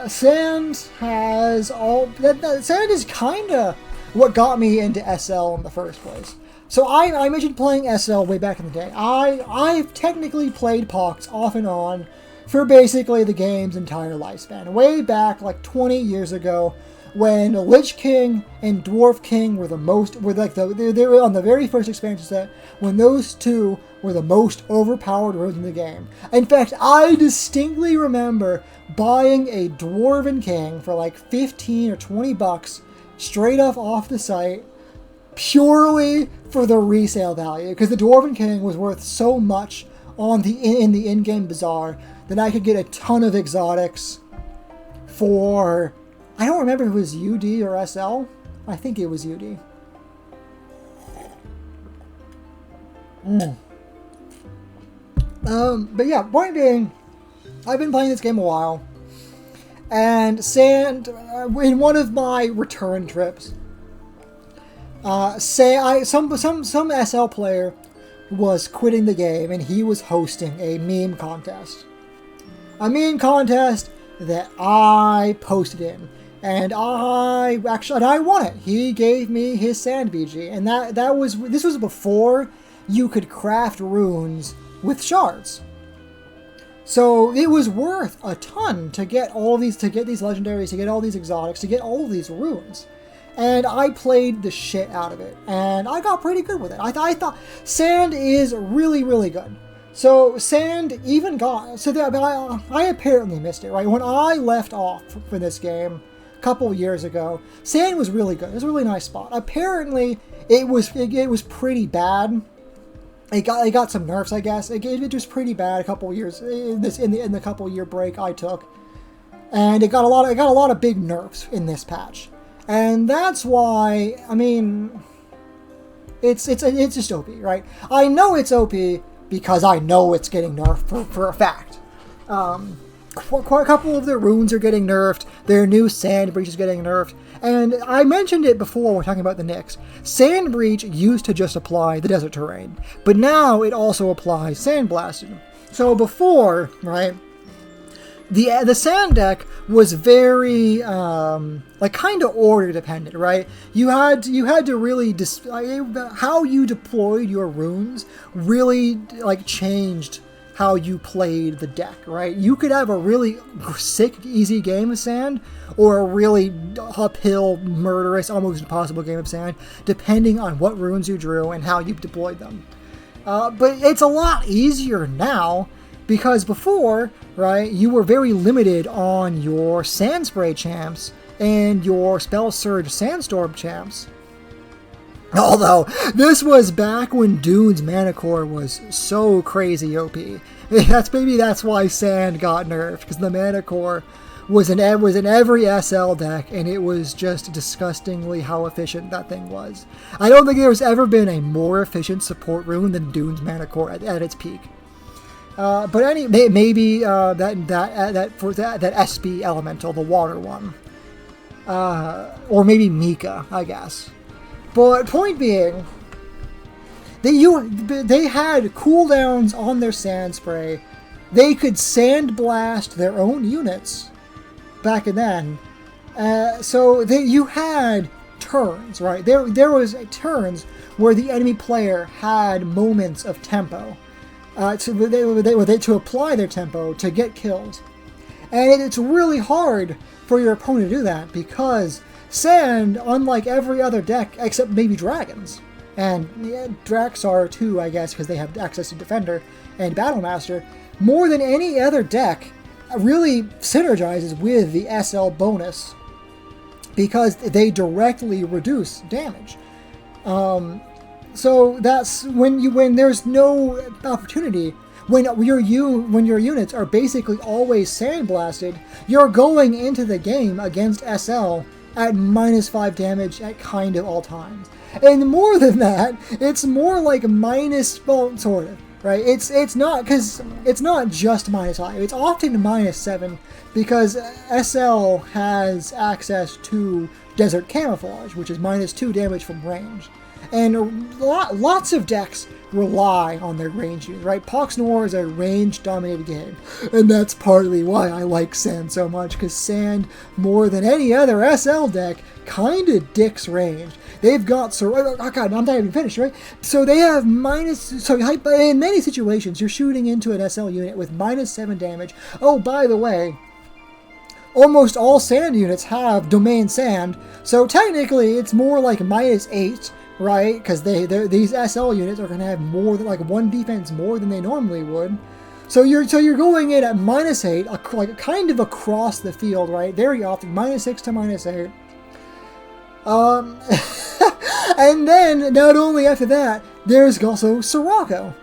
S1: Sand has Sand is kind of what got me into SL in the first place. So I mentioned playing SL way back in the day. I've technically played Pox off and on for basically the game's entire lifespan. Way back like 20 years ago, when Lich King and Dwarf King were they were on the very first expansion set, when those two were the most overpowered runes in the game. In fact, I distinctly remember buying a Dwarven King for like 15 or 20 bucks straight off the site, purely for the resale value, because the Dwarven King was worth so much in the in-game bazaar that I could get a ton of exotics for, I don't remember if it was UD or SL. I think it was UD. But yeah, point being, I've been playing this game a while, and Sand, in one of my return trips, some SL player was quitting the game, and he was hosting a meme contest. A meme contest that I posted in. And I won it. He gave me his Sand BG, and this was before you could craft runes with shards. So it was worth a ton to get these legendaries, to get all these exotics, to get all of these runes. And I played the shit out of it, and I got pretty good with it. I thought Sand is really, really good. So Sand even got, I apparently missed it, right? When I left off for this game couple years ago, Sand was really good. It was a really nice spot. Apparently, it was pretty bad. It got some nerfs, I guess. It was pretty bad a couple years in the couple year break I took, and it got a lot of big nerfs in this patch, and that's why, I mean, it's just OP, right? I know it's OP because I know it's getting nerfed for a fact. A couple of their runes are getting nerfed. Their new Sand Breach is getting nerfed. And I mentioned it before when we're talking about the Nyx. Sand Breach used to just apply the desert terrain, but now it also applies Sandblasted. So before, right, the Sand deck was very kind of order dependent, right? You had to really how you deployed your runes really changed how you played the deck, right? You could have a really sick, easy game of Sand, or a really uphill, murderous, almost impossible game of Sand, depending on what runes you drew and how you deployed them. But it's a lot easier now, because before, right, you were very limited on your Sand Spray champs and your Spell Surge Sandstorm champs. Although, this was back when Dune's Mana Core was so crazy OP. Maybe that's why Sand got nerfed, because the Mana Core was in every SL deck, and it was just disgustingly how efficient that thing was. I don't think there's ever been a more efficient support rune than Dune's Mana Core at its peak. But maybe that SB Elemental, the water one. Or maybe Mika, I guess. But point being, they had cooldowns on their Sand Spray. They could Sand Blast their own units back then. So you had turns, right? There was turns where the enemy player had moments of tempo to apply their tempo to get kills. And it's really hard for your opponent to do that, because Sand, unlike every other deck except maybe Dragons, and Draxar too, I guess, because they have access to Defender and Battlemaster, more than any other deck really synergizes with the SL bonus because they directly reduce damage. So that's when there's no opportunity, when your units are basically always sandblasted, you're going into the game against SL at -5 damage at kind of all times. And more than that, it's more like well, sort of, right? It's not, because it's not just -5. It's often -7 because SL has access to Desert Camouflage, which is -2 damage from range. And lots of decks rely on their range units, right? Pox Noir is a range-dominated game, and that's partly why I like Sand so much, because Sand, more than any other SL deck, kind of dicks range. They've got, oh god, I'm not even finished, right? So they have in many situations, you're shooting into an SL unit with -7 damage. Oh, by the way, almost all Sand units have Domain Sand, so technically it's more like -8, right? Because these SL units are going to have more than like 1 defense more than they normally would. So you're going in at -8, like kind of across the field, right? Very often, -6 to -8. And then not only after that, there's also Sirocco.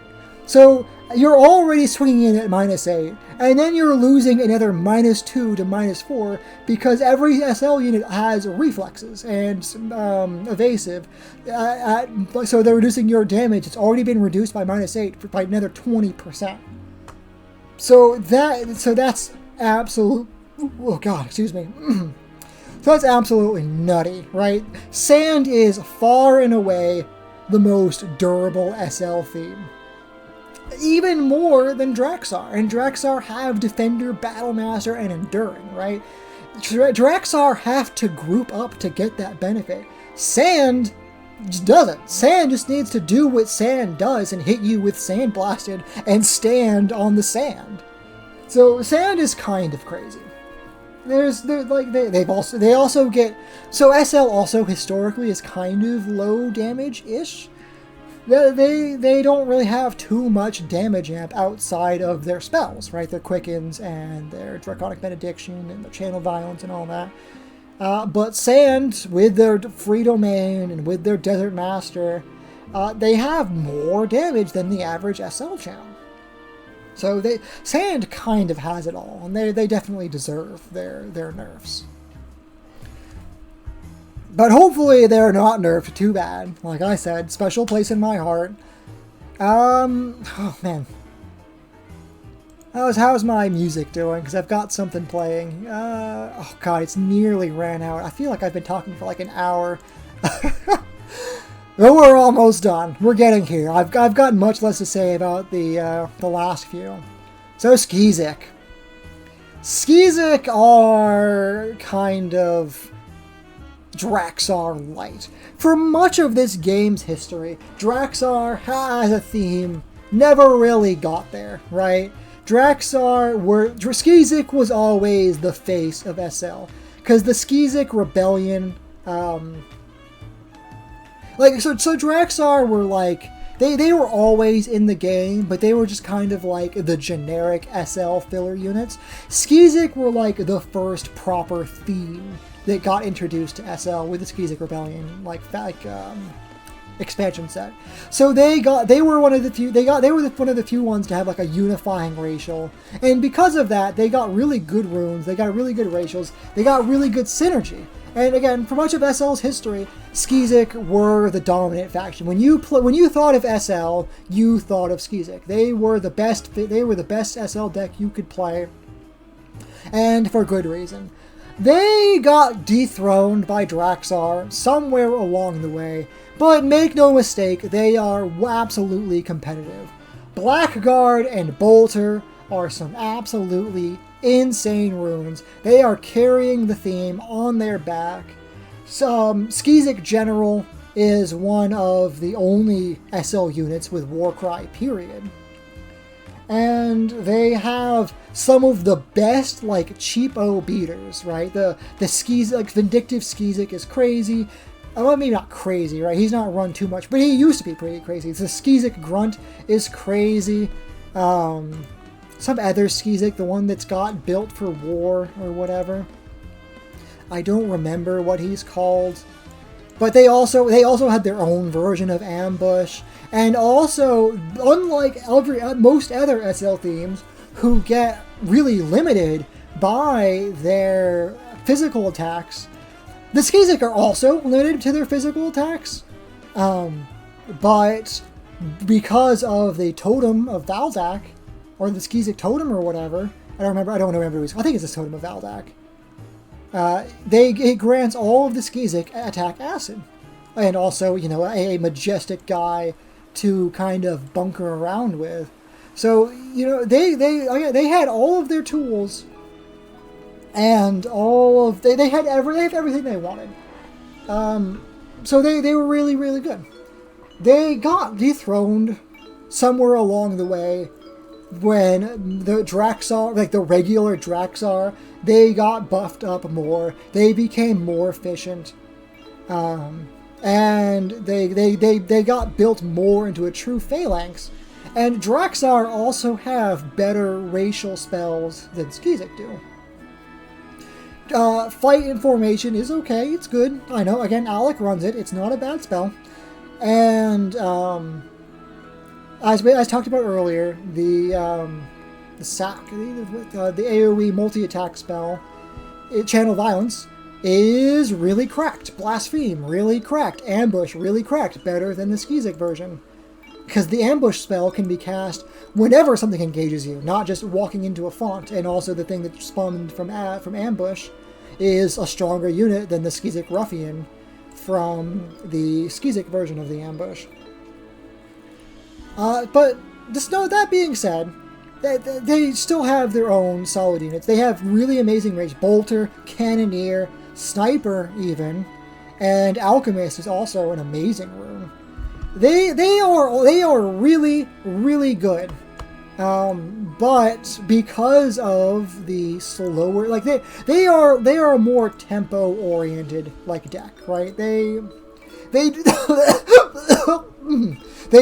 S1: So you're already swinging in at -8, and then you're losing another -2 to -4 because every SL unit has reflexes and evasive. So they're reducing your damage. It's already been reduced by -8 by another 20%. So that's absolute. Oh god, excuse me. So that's absolutely nutty, right? Sand is far and away the most durable SL theme. Even more than Draxar, and Draxar have Defender, Battlemaster, and Enduring, right? Draxar have to group up to get that benefit. Sand just doesn't. Sand just needs to do what Sand does and hit you with Sand Blasted and stand on the sand. So Sand is kind of crazy. They also get, so SL also historically is kind of low damage-ish. They don't really have too much damage amp outside of their spells, right? Their Quickens and their Draconic Benediction and their Channel Violence and all that. But Sand, with their Free Domain and with their Desert Master, they have more damage than the average SL channel. So Sand kind of has it all, and they definitely deserve their nerfs. But hopefully they're not nerfed too bad. Like I said, special place in my heart. Oh man. How's my music doing? Because I've got something playing. Oh god, it's nearly ran out. I feel like I've been talking for like an hour. But we're almost done. We're getting here. I've got much less to say about the last few. So Skizik. Skizik are kind of Draxar light. For much of this game's history, Draxar as a theme never really got there, right? Skizik was always the face of SL, because the Skizik Rebellion, so Draxar were like, they were always in the game, but they were just kind of like the generic SL filler units. Skizik were like the first proper theme that got introduced to SL with the Skizik Rebellion, expansion set. So they were one of the few ones to have like a unifying racial, and because of that, they got really good runes, they got really good racials, they got really good synergy. And again, for much of SL's history, Skizik were the dominant faction. When you thought of SL, you thought of Skizik. They were the best SL deck you could play, and for good reason. They got dethroned by Draxar somewhere along the way, but make no mistake, they are absolutely competitive. Blackguard and Bolter are some absolutely insane runes. They are carrying the theme on their back. Skizik General is one of the only SL units with Warcry, period. And they have some of the best, like, cheapo beaters, right? The Skizik, like, Vindictive Skizik is crazy. well, maybe not crazy, right? He's not run too much, but he used to be pretty crazy. The Skizik Grunt is crazy. Some other Skizik, the one that's got built for war or whatever. I don't remember what he's called. But they also had their own version of Ambush. And also, unlike most other SL themes, who get really limited by their physical attacks, the Skizik are also limited to their physical attacks. But because of the Totem of Valdak, or the Skizik Totem or whatever, I don't remember. I think it's the Totem of Valdak. It grants all of the Skizik attack acid. And also, you know, a majestic guy to kind of bunker around with. So, you know, they had all of their tools and they have everything they wanted. So they were really, really good. They got dethroned somewhere along the way when the Draxar, like the regular Draxar, they got buffed up more. They became more efficient. And they got built more into a true phalanx. And Draxar also have better racial spells than Skizik do. Fight in formation is okay, it's good. I know, again, Alec runs it, it's not a bad spell. And as I talked about earlier, the AoE multi-attack spell, Channel Violence, is really cracked. Blaspheme, really cracked. Ambush, really cracked. Better than the Skizik version. Because the Ambush spell can be cast whenever something engages you, not just walking into a font. And also the thing that spawned from Ambush is a stronger unit than the Skizik Ruffian from the Skizik version of the Ambush. But just know that being said, they still have their own solid units. They have really amazing range. Bolter, Cannoneer, Sniper even, and Alchemist is also an amazing rune. They are really, really good. But because of the slower, like they are a more tempo oriented like deck, right? They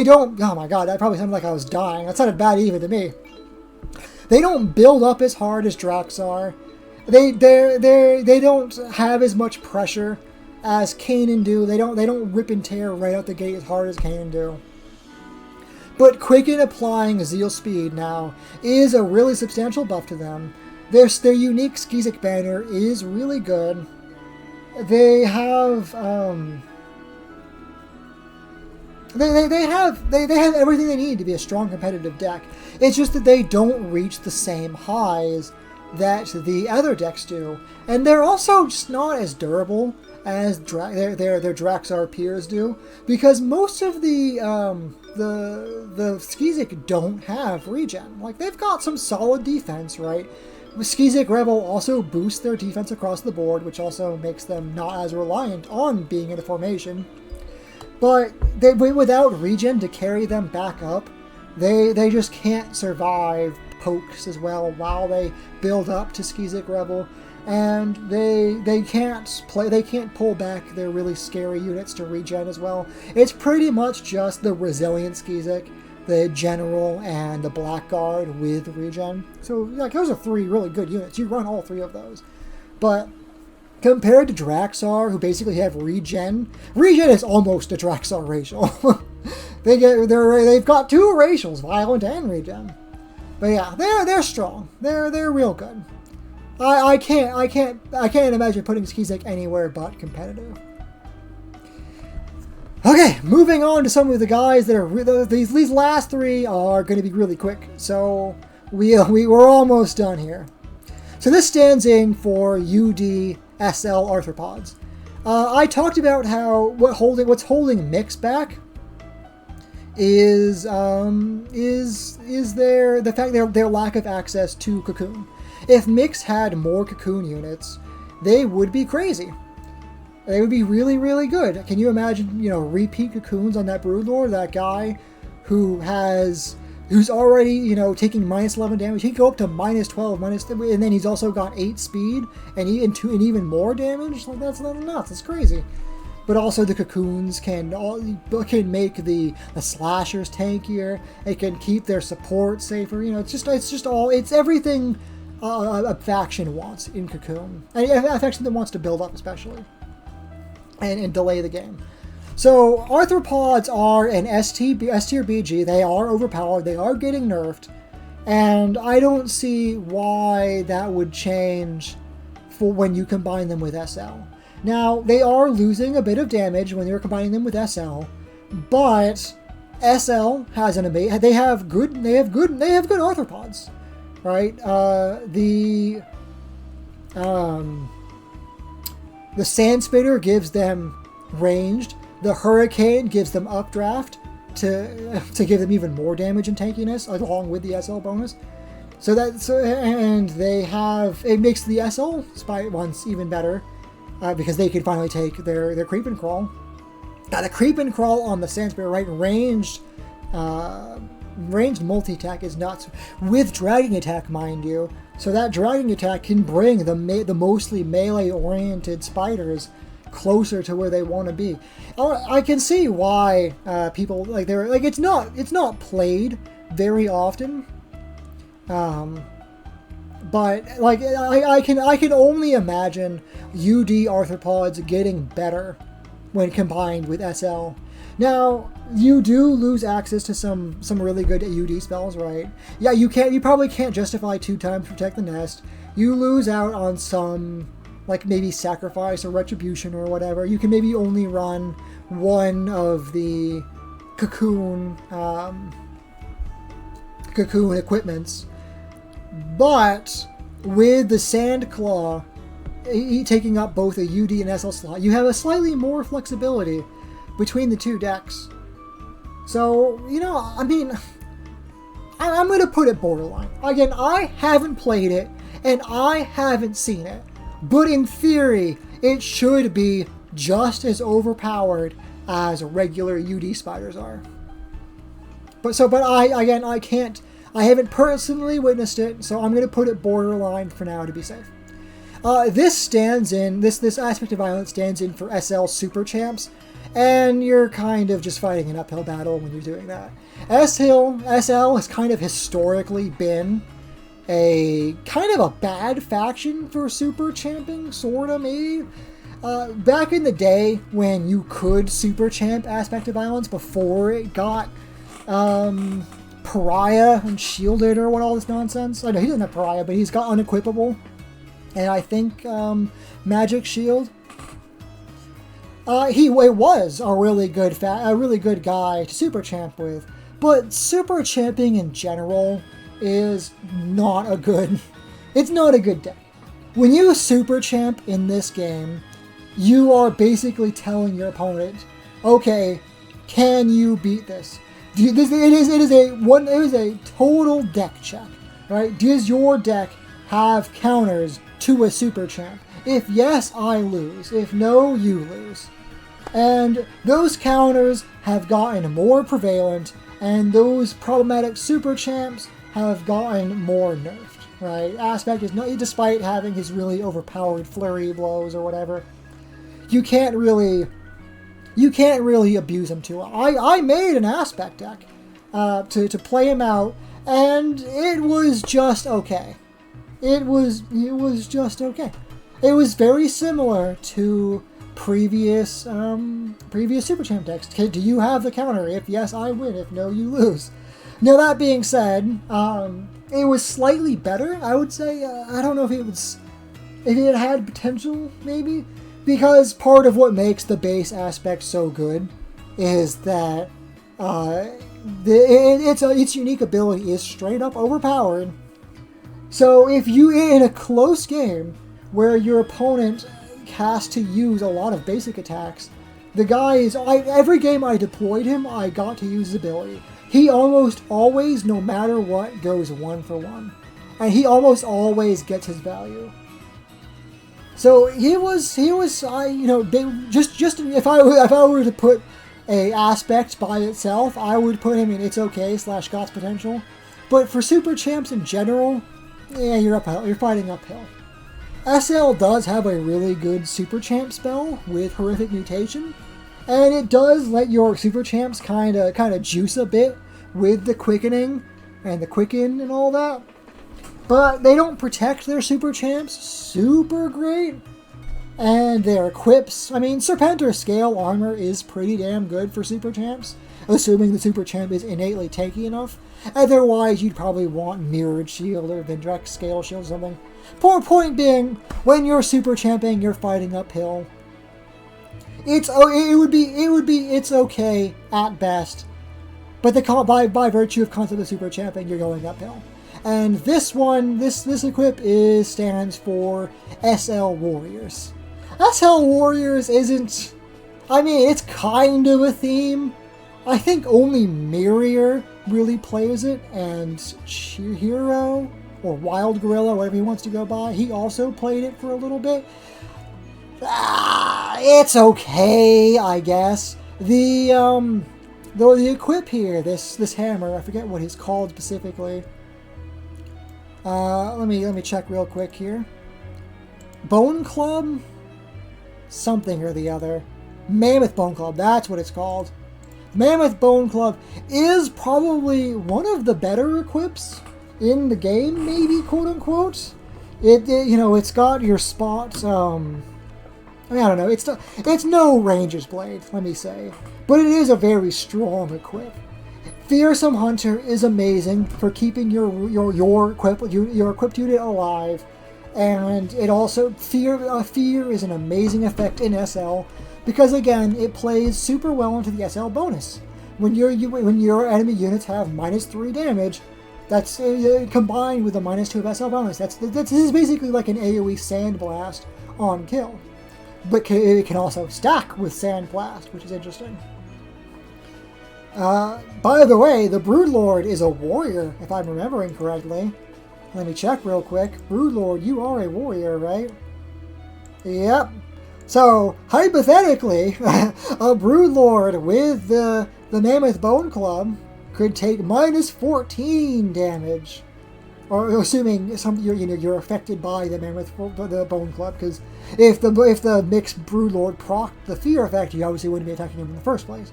S1: don't. Oh my god, that probably sounded like I was dying. That sounded bad even to me. They don't build up as hard as Draxar. They don't have as much pressure as Kanan do. They don't rip and tear right out the gate as hard as Kanan do. But Quicken applying Zeal Speed now is a really substantial buff to them. Their unique Skizik banner is really good. They have they have everything they need to be a strong competitive deck. It's just that they don't reach the same highs that the other decks do, and they're also just not as durable as their Draxar peers do, because most of the Skizik don't have regen. Like, they've got some solid defense, right? Skizik Rebel also boosts their defense across the board, which also makes them not as reliant on being in a formation. But without regen to carry them back up, they just can't survive pokes as well while they build up to Skizik Rebel, and they can't pull back their really scary units to regen as well. It's pretty much just the resilient Skizik, the General, and the Blackguard with regen. So like, those are three really good units. You run all three of those. But compared to Draxar, who basically have regen is almost a Draxar racial. They've got two racials, violent and regen. But yeah, they're strong. They're real good. I can't imagine putting Skizik anywhere but competitive. Okay, moving on to some of the guys that are these last three are going to be really quick. So we're almost done here. So this stands in for UD SL arthropods. I talked about how what's holding Mix back is the fact their lack of access to Cocoon. If Mix had more Cocoon units, they would be crazy. They would be really, really good. Can you imagine, repeat Cocoons on that Broodlord, that guy who's already, taking minus 11 damage. He can go up to minus 12, and then he's also got 8 speed and even more damage. Like, that's nuts. That's crazy. but also the cocoons can make the slashers tankier. It can keep their support safer. It's everything a faction wants in Cocoon, and a faction that wants to build up especially, and delay the game. So arthropods are an S tier BG. They are overpowered. They are getting nerfed, and I don't see why that would change for when you combine them with SL. Now they are losing a bit of damage when you're combining them with SL, but SL has they have good arthropods, right? The Sand Spitter gives them ranged. The Hurricane gives them updraft to give them even more damage and tankiness along with the SL bonus. And it makes the SL spy ones even better because they can finally take their creep and crawl. Now the creep and crawl on the Sand Spirit, right? Ranged multi-attack is nuts with dragging attack, mind you. So that dragging attack can bring the mostly melee-oriented spiders closer to where they want to be. I can see why people it's not played very often, but I can only imagine UD arthropods getting better when combined with SL. Now you do lose access to some really good UD spells, right? Yeah, you probably can't justify 2 times Protect the Nest. You lose out on some, like maybe Sacrifice or Retribution or whatever. You can maybe only run one of the cocoon equipments. But with the Sand Claw taking up both a UD and SL slot, you have a slightly more flexibility between the two decks. So, I'm going to put it borderline. Again, I haven't played it, and I haven't seen it. But in theory, it should be just as overpowered as regular UD spiders are. But I can't. I haven't personally witnessed it, so I'm going to put it borderline for now to be safe. This aspect of violence stands in for SL Super Champs, and you're kind of just fighting an uphill battle when you're doing that. SL has kind of historically been a kind of a bad faction for super champing, sorta, maybe. Back in the day when you could super champ aspect of violence before it got pariah and shielded or what all this nonsense. I know he doesn't have pariah, but he's got unequipable, and I think magic shield. He was a really good guy to super champ with, but super champing in general is not a good. It's not a good deck. When you super champ in this game, you are basically telling your opponent, "Okay, can you beat this?" It is a total deck check, right? Does your deck have counters to a super champ? If yes, I lose. If no, you lose. And those counters have gotten more prevalent, and those problematic super champs have gotten more nerfed, right? Aspect is not, despite having his really overpowered flurry blows or whatever, you can't really abuse him too. I made an Aspect deck to play him out, and it was just okay. It was just okay. It was very similar to previous Super Champ decks. Do you have the counter? If yes, I win. If no, you lose. Now that being said, it was slightly better, I would say. I don't know if it had potential, maybe, because part of what makes the base Aspect so good is that its unique ability is straight up overpowered. So if you, in a close game where your opponent has to use a lot of basic attacks, the guy is, every game I deployed him, I got to use his ability. He almost always, no matter what, goes 1 for 1. And he almost always gets his value. So just if I were to put a Aspect by itself, I would put him in It's Okay / God's Potential. But for super champs in general, yeah, you're fighting uphill. SL does have a really good Super Champ spell with Horrific Mutation, and it does let your Super Champs kind of juice a bit with the Quickening and the Quicken and all that. But they don't protect their Super Champs super great. And their equips, I mean, Serpentor Scale Armor is pretty damn good for Super Champs, assuming the Super Champ is innately tanky enough. Otherwise, you'd probably want Mirrored Shield or Vindrex Scale Shield or something. Point being, when you're Super Champing, you're fighting uphill. It's okay at best, but by virtue of concept of Super Champing, you're going uphill. And this one, this equip stands for SL Warriors. SL Warriors isn't... I mean, it's kind of a theme. I think only Mirror really plays it, and Chihiro, or Wild Gorilla, whatever he wants to go by, he also played it for a little bit. It's okay, I guess. The equip here, this hammer, I forget what he's called specifically. Let me check real quick here. Bone Club? Something or the other. Mammoth Bone Club, that's what it's called. Mammoth Bone Club is probably one of the better equips in the game, maybe, quote unquote. It's got your spot, I mean, I don't know, it's no Ranger's Blade, let me say. But it is a very strong equip. Fearsome Hunter is amazing for keeping your equipped unit alive, and it also fear is an amazing effect in SL because again it plays super well into the SL bonus. When your enemy units have -3 damage, that's combined with a -2 of SL bonus. This is basically like an AOE Sandblast on kill, but it can also stack with Sandblast, which is interesting. By the way, the Broodlord is a warrior, if I'm remembering correctly. Let me check real quick. Broodlord, you are a warrior, right? Yep. So, hypothetically, a Broodlord with the Mammoth Bone Club could take -14 damage. Or assuming you're affected by the Bone Club, because if the mixed Broodlord procced the fear effect, you obviously wouldn't be attacking him in the first place.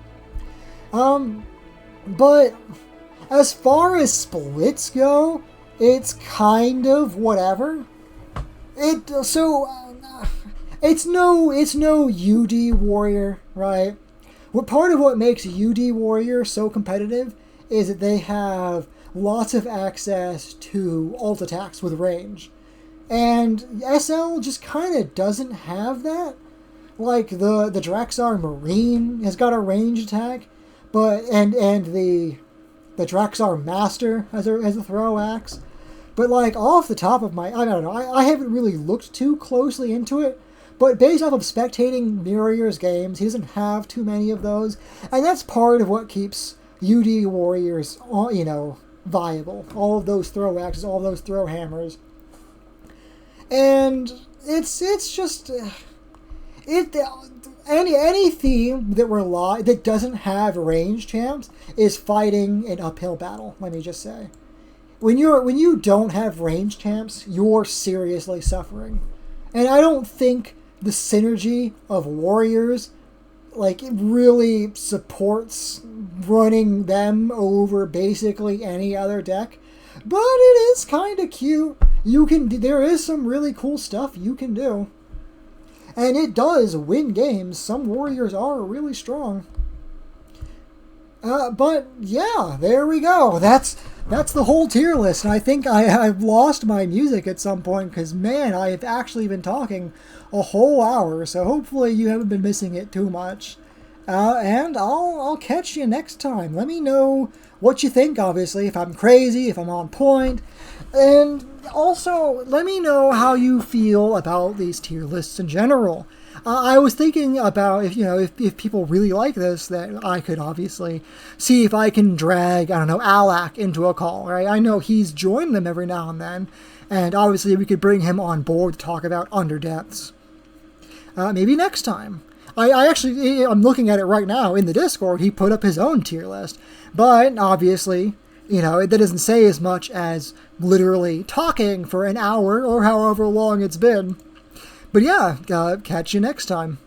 S1: But as far as splits go, it's kind of whatever. It's no UD Warrior, right? Part of what makes UD Warrior so competitive is that they have lots of access to ult attacks with range. And SL just kind of doesn't have that. Like the Draxar Marine has got a range attack, and the Draxar Master has a throw axe. But like off the top of I don't know, I haven't really looked too closely into it, but based off of spectating Mirror's games, he doesn't have too many of those, and that's part of what keeps UD Warriors, viable. All of those throw axes, all of those throw hammers, and it's just any theme that doesn't have range champs is fighting an uphill battle. Let me just say, when you don't have range champs, you're seriously suffering, and I don't think the synergy of warriors it really supports running them over basically any other deck. But it is kind of cute. There is some really cool stuff you can do. And it does win games. Some warriors are really strong. But yeah, there we go. That's the whole tier list. And I think I've lost my music at some point because, man, I have actually been talking a whole hour. So hopefully you haven't been missing it too much. And I'll catch you next time. Let me know what you think, obviously, if I'm crazy, if I'm on point. And also, let me know how you feel about these tier lists in general. I was thinking about if people really like this, that I could obviously see if I can drag, Alak into a call, right? I know he's joined them every now and then, and obviously we could bring him on board to talk about Underdepths. Maybe next time. I'm looking at it right now in the Discord. He put up his own tier list, but obviously that doesn't say as much as literally talking for an hour or however long it's been. But yeah, catch you next time.